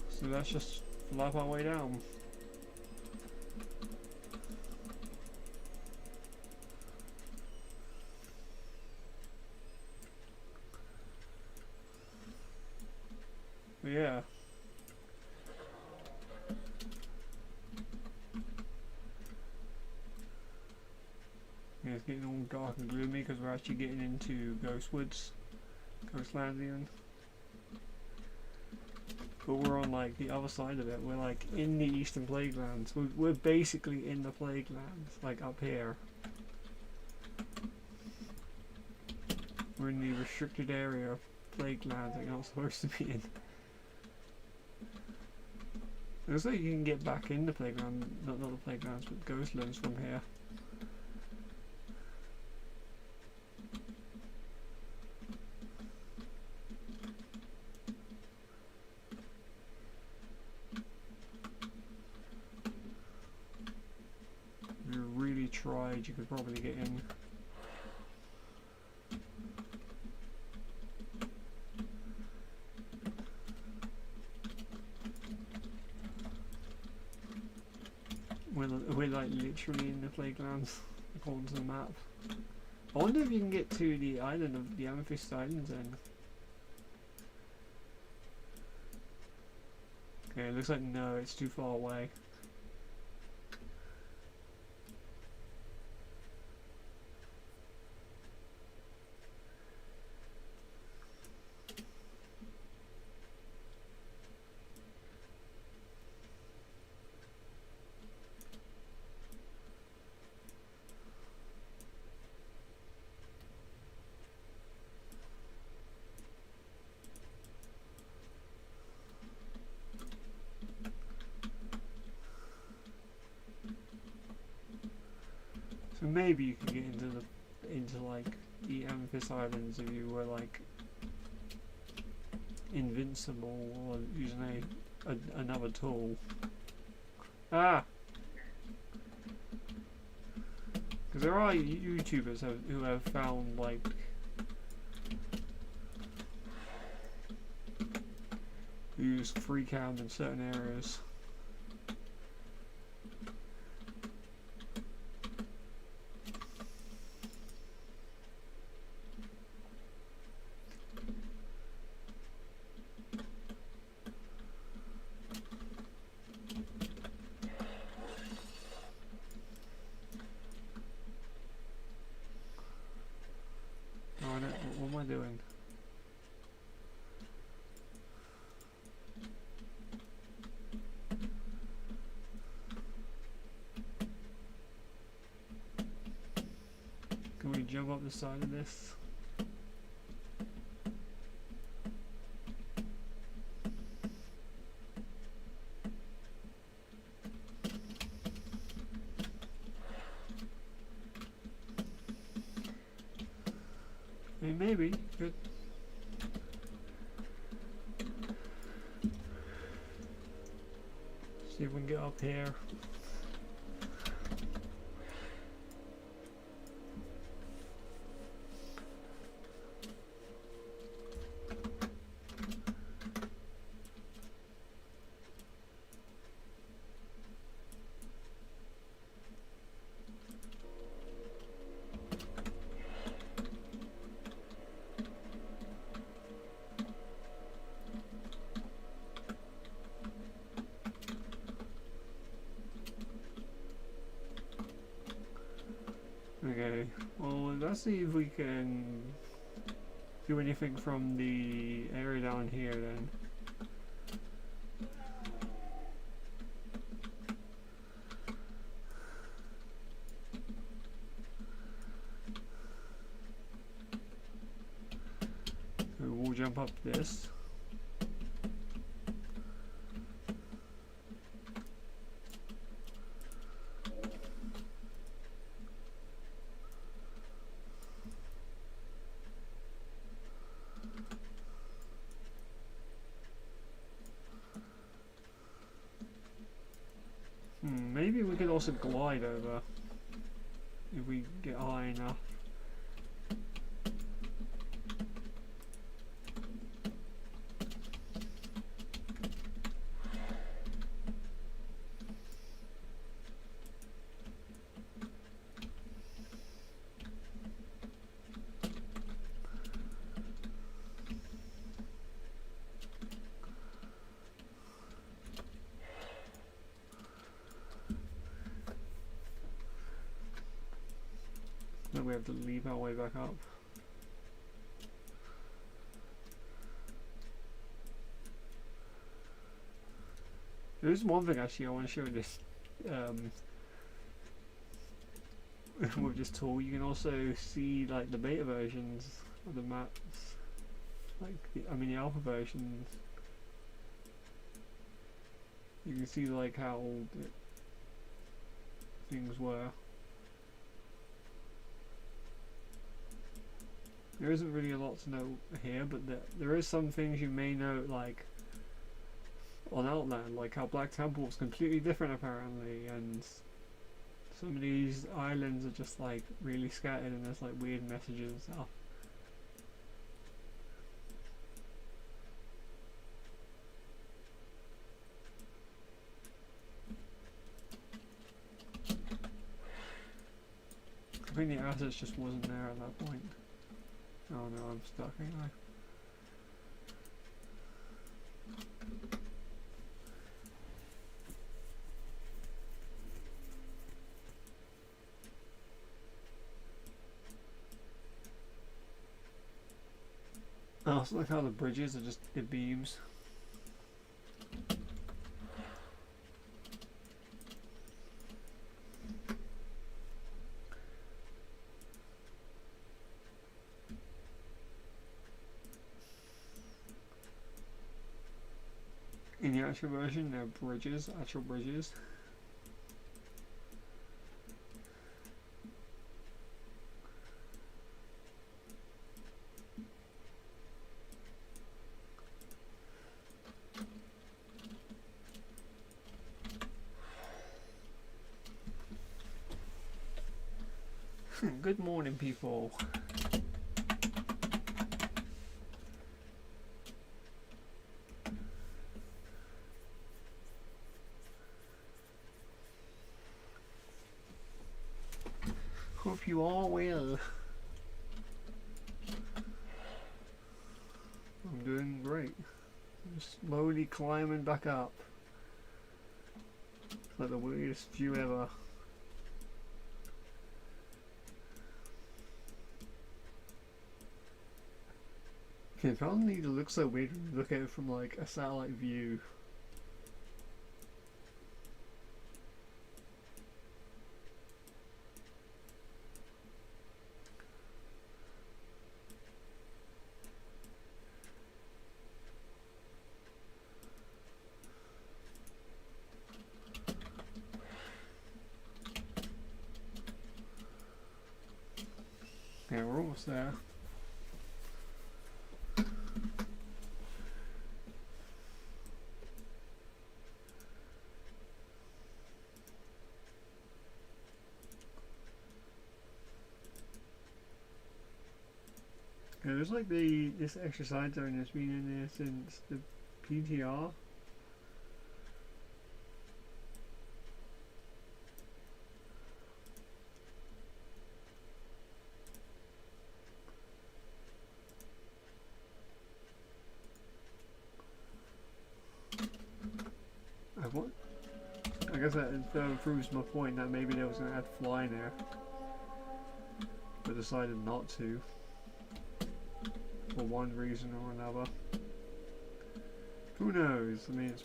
So that's just flap our way down. But yeah. Yeah, it's getting all dark and gloomy because we're actually getting into ghostlands even. But we're on like the other side of it. We're like in the Eastern Plaguelands. We're basically in the Plaguelands, like up here. We're in the restricted area of Plaguelands that you're not supposed to be in. Looks like you can get back in the playground, not the playgrounds, but ghostlands from here. If you really tried, you could probably get in. We're like literally in the playgrounds according to the map. I wonder if you can get to the island of the Amethyst Islands then. Okay, it looks like no, it's too far away. So maybe you could get into like the Amethyst Islands if you were like invincible or using another tool. Ah! Because there are YouTubers who have found like who use free cam in certain areas. What am I doing? Can we jump up the side of this? I mean, maybe. Good. See if we can get up here. Okay, well let's see if we can do anything from the area down here then. So we'll jump up this. Maybe we could also glide over if we get high enough. Then we have to leap our way back up. There's one thing actually I want to show this with this tool. You can also see like the beta versions of the maps, like the alpha versions. You can see like how old things were. There isn't really a lot to know here, but there is some things you may note, like on Outland, like how Black Temple is completely different apparently, and some of these islands are just like really scattered and there's like weird messages and stuff. I think the assets just wasn't there at that point. Oh no, I'm stuck anyway. I also like how the bridges are just the beams. In the actual version, they're bridges, actual bridges. Good morning, people. Hope you all well. I'm doing great. I'm slowly climbing back up. It's like the weirdest view ever. It probably looks so weird when you look at it from like a satellite view. Yeah, we're almost there. Yeah, there's like this exercise zone that's been in there since the PTR. I guess that proves my point that maybe they was going to add fly there, but decided not to, for one reason or another. Who knows? I mean, it's...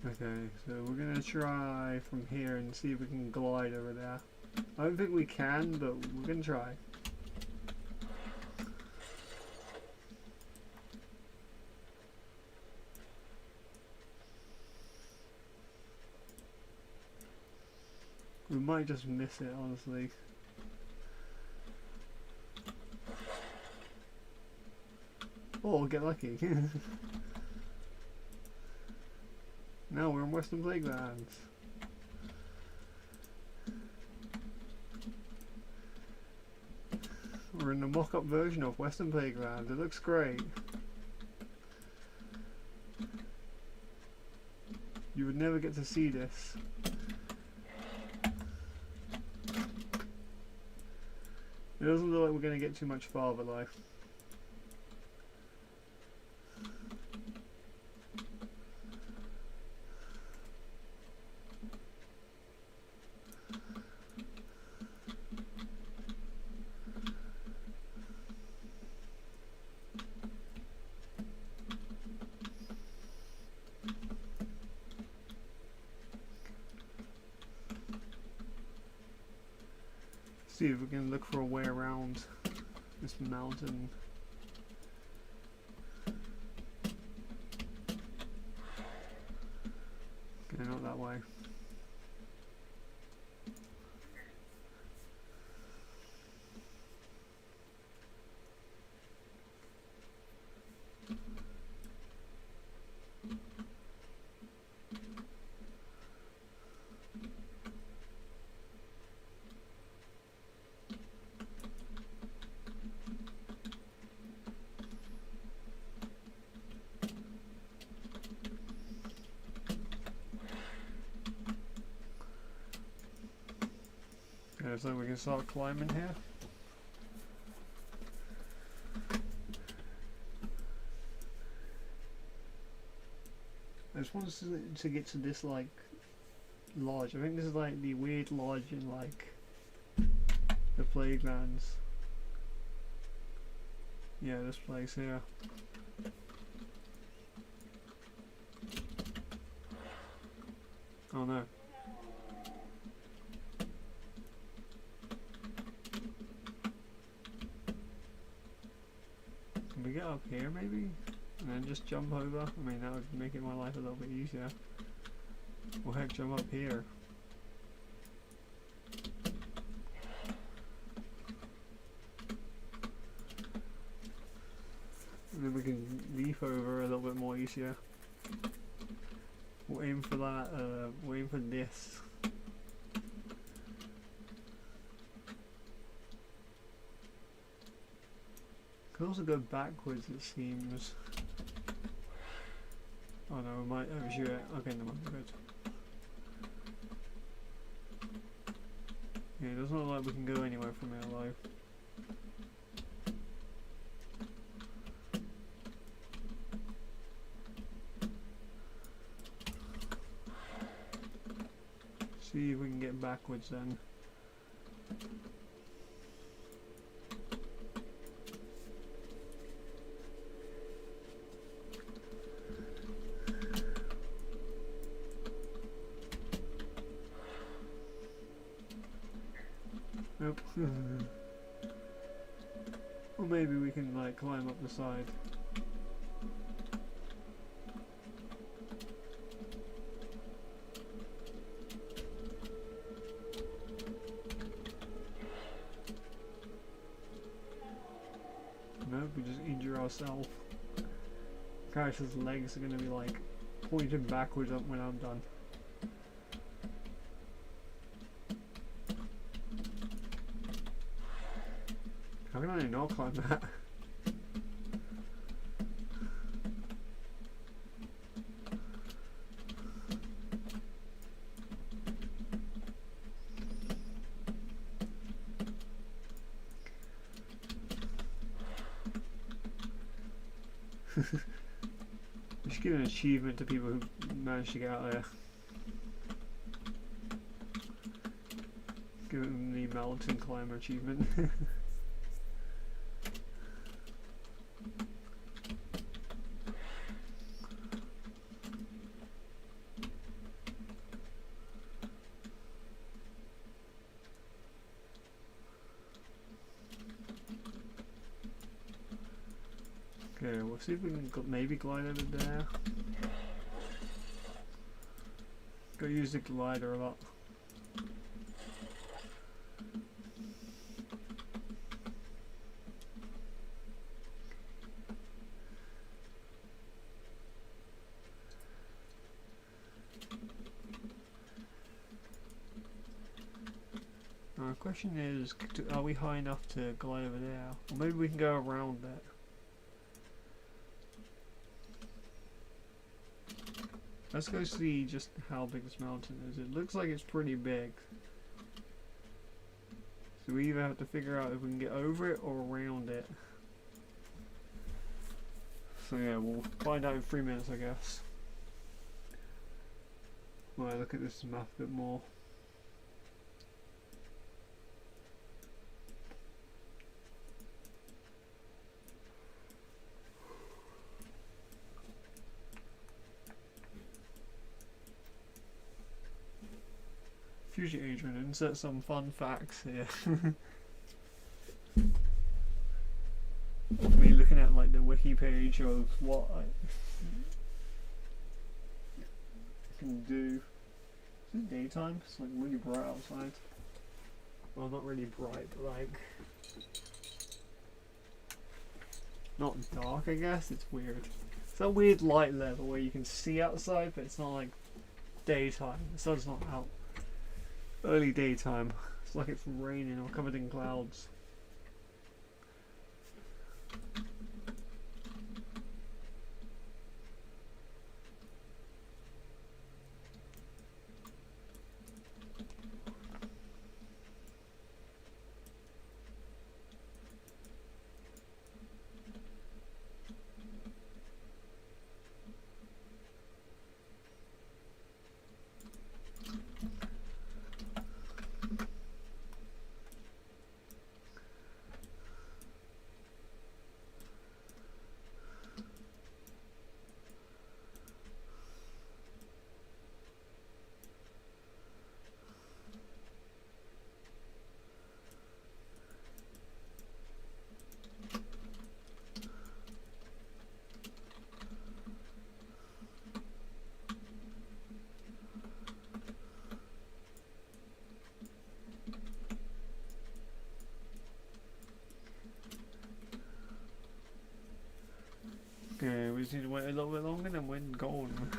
Okay, so we're gonna try from here and see if we can glide over there. I don't think we can, but we're gonna try. We might just miss it, honestly. Oh, we'll get lucky. No, we're in Western Playgrounds. We're in the mock-up version of Western Playgrounds. It looks great. You would never get to see this. It doesn't look like we're going to get too much farther though. See if we can look for a way around this mountain. Okay, not that way. Okay, so we can start climbing here. I just want to get to this like lodge. I think this is like the weird lodge in like the Plaguelands. Yeah, this place here. Oh no. Can we get up here maybe? And then just jump over? I mean, that would make it my life a little bit easier. Well, heck, jump up here. And then we can leap over a little bit more easier. We'll aim for that, we'll aim for this. Could also go backwards, it seems. Oh no, we might overshoot it. Okay, no, we're good. Yeah, it doesn't look like we can go anywhere from here alive. See if we can get backwards then. Nope. Or maybe we can like climb up the side. Nope, we just injure ourselves. Crash's legs are gonna be like pointed backwards up when I'm done. How can I not climb that? We should give an achievement to people who manage to get out there. Give them the mountain climber achievement. Okay, we'll see if we can maybe glide over there. Go use the glider a lot. Now the question is, are we high enough to glide over there? Or maybe we can go around that. Let's go see just how big this mountain is. It looks like it's pretty big. So we either have to figure out if we can get over it or around it. So yeah, we'll find out in 3 minutes, I guess. Right, look at this map a bit more. Excuse me, Adrian, insert some fun facts here. Me looking at like the wiki page of what I can do. Is it daytime? It's like really bright outside. Well, not really bright, but like not dark, I guess. It's weird. It's a weird light level where you can see outside, but it's not like daytime. The sun's not out. Early daytime. It's like it's raining or covered in clouds. Okay, we just need to wait a little bit longer and then we're gone.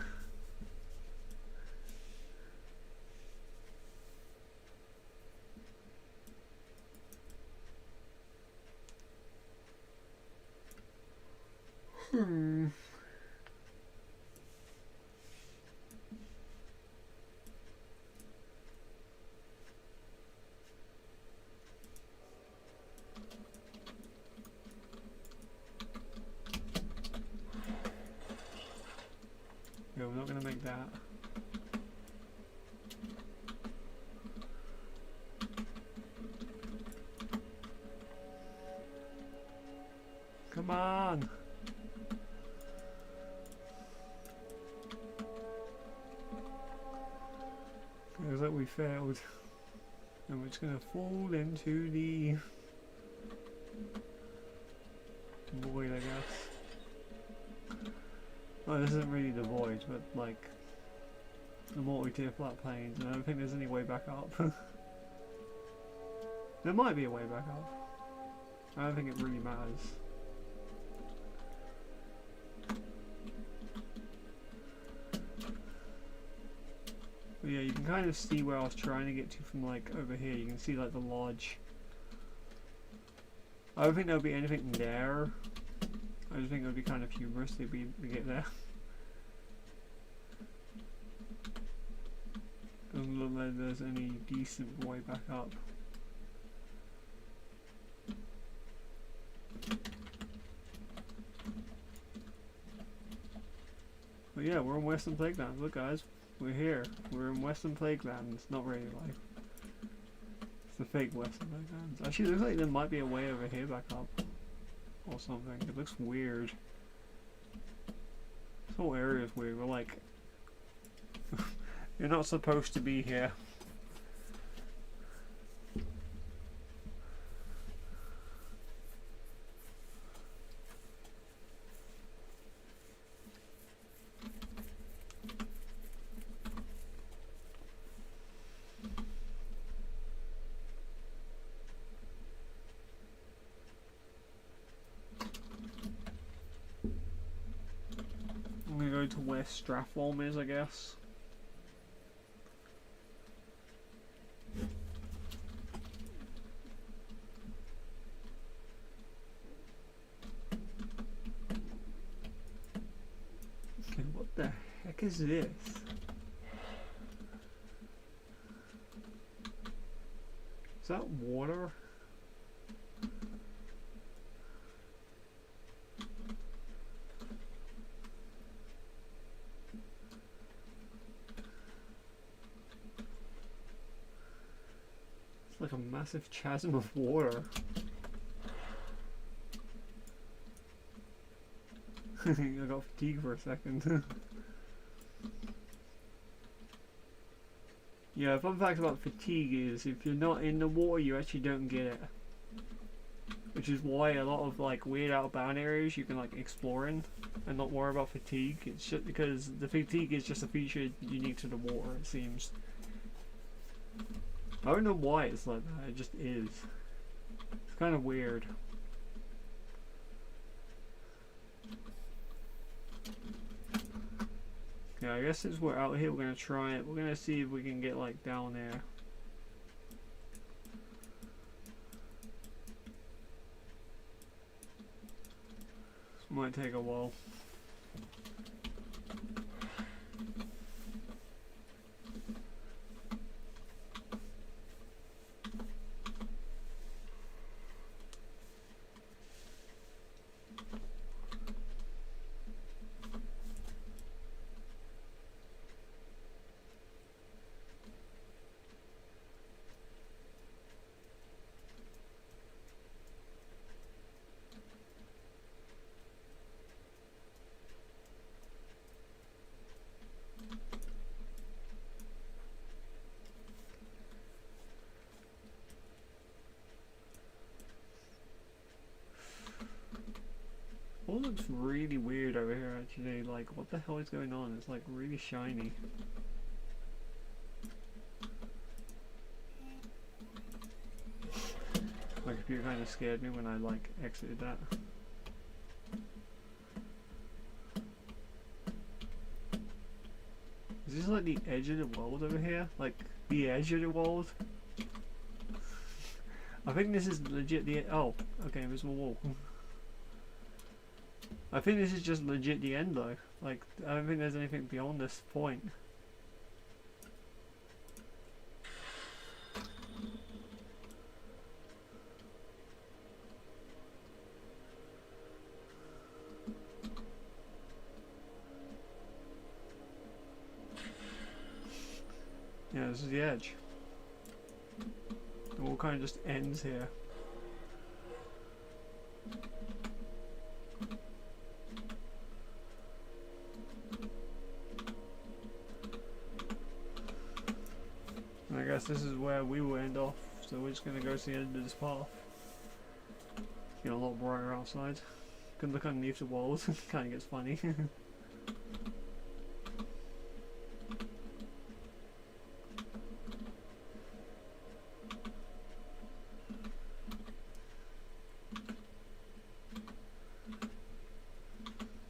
Yeah, we're not gonna make that. Come on! Looks like we failed. And we're just gonna fall into the void, I guess. Oh, this isn't really the void, but like the multi-tier flat plains, and I don't think there's any way back up. There might be a way back up. I don't think it really matters. But yeah, you can kind of see where I was trying to get to from like over here. You can see like the lodge. I don't think there'll be anything there. I just think it would be kind of humorous to get there. Doesn't look like there's any decent way back up. But yeah, we're in Western Plaguelands. Look guys, we're here. We're in Western Plaguelands. Not really like. It's the fake Western Plaguelands. Actually, it looks like there might be a way over here back up. Or something. It looks weird. This whole area is weird. We're like, you're not supposed to be here. I'm gonna go to where Strathform is, I guess. Okay, what the heck is this? Is that water? Like a massive chasm of water. I got fatigue for a second. Yeah, fun fact about fatigue is if you're not in the water, you actually don't get it. Which is why a lot of like weird outbound areas you can like explore in and not worry about fatigue. It's just because the fatigue is just a feature unique to the water, it seems. I don't know why it's like that, it just is. It's kind of weird. Yeah, I guess since we're out here, we're gonna try it. We're gonna see if we can get like down there. This might take a while. All looks really weird over here actually, like what the hell is going on? It's like really shiny. My computer kind of scared me when I like exited that. Is this like the edge of the world over here? Like the edge of the world? I think this is legit the oh, okay, invisible wall. I think this is just legit the end though. Like, I don't think there's anything beyond this point. Yeah, this is the edge. It all kind of just ends here. And I guess this is where we will end off, so we're just gonna go to the end of this path. Get a lot brighter outside. Can look underneath the walls, kinda gets funny.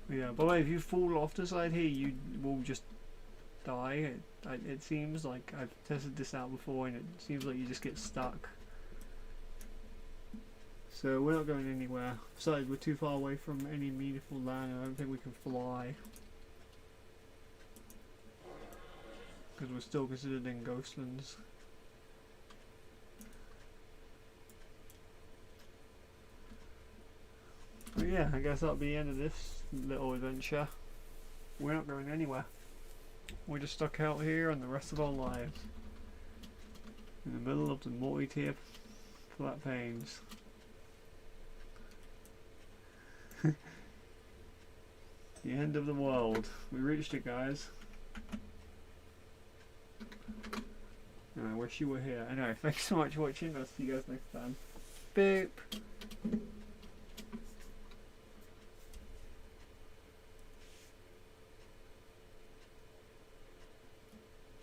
Yeah, by the way, if you fall off the side here, you will just die. It seems like I've tested this out before, and it seems like you just get stuck. So we're not going anywhere. Besides, we're too far away from any meaningful land, and I don't think we can fly. Because we're still considered in ghostlands. But yeah, I guess that'll be the end of this little adventure. We're not going anywhere. We're just stuck out here on the rest of our lives. In the middle of the multi-tier flat plains. The end of the world. We reached it, guys. And I wish you were here. Anyway, thanks so much for watching. I'll see you guys next time. Boop!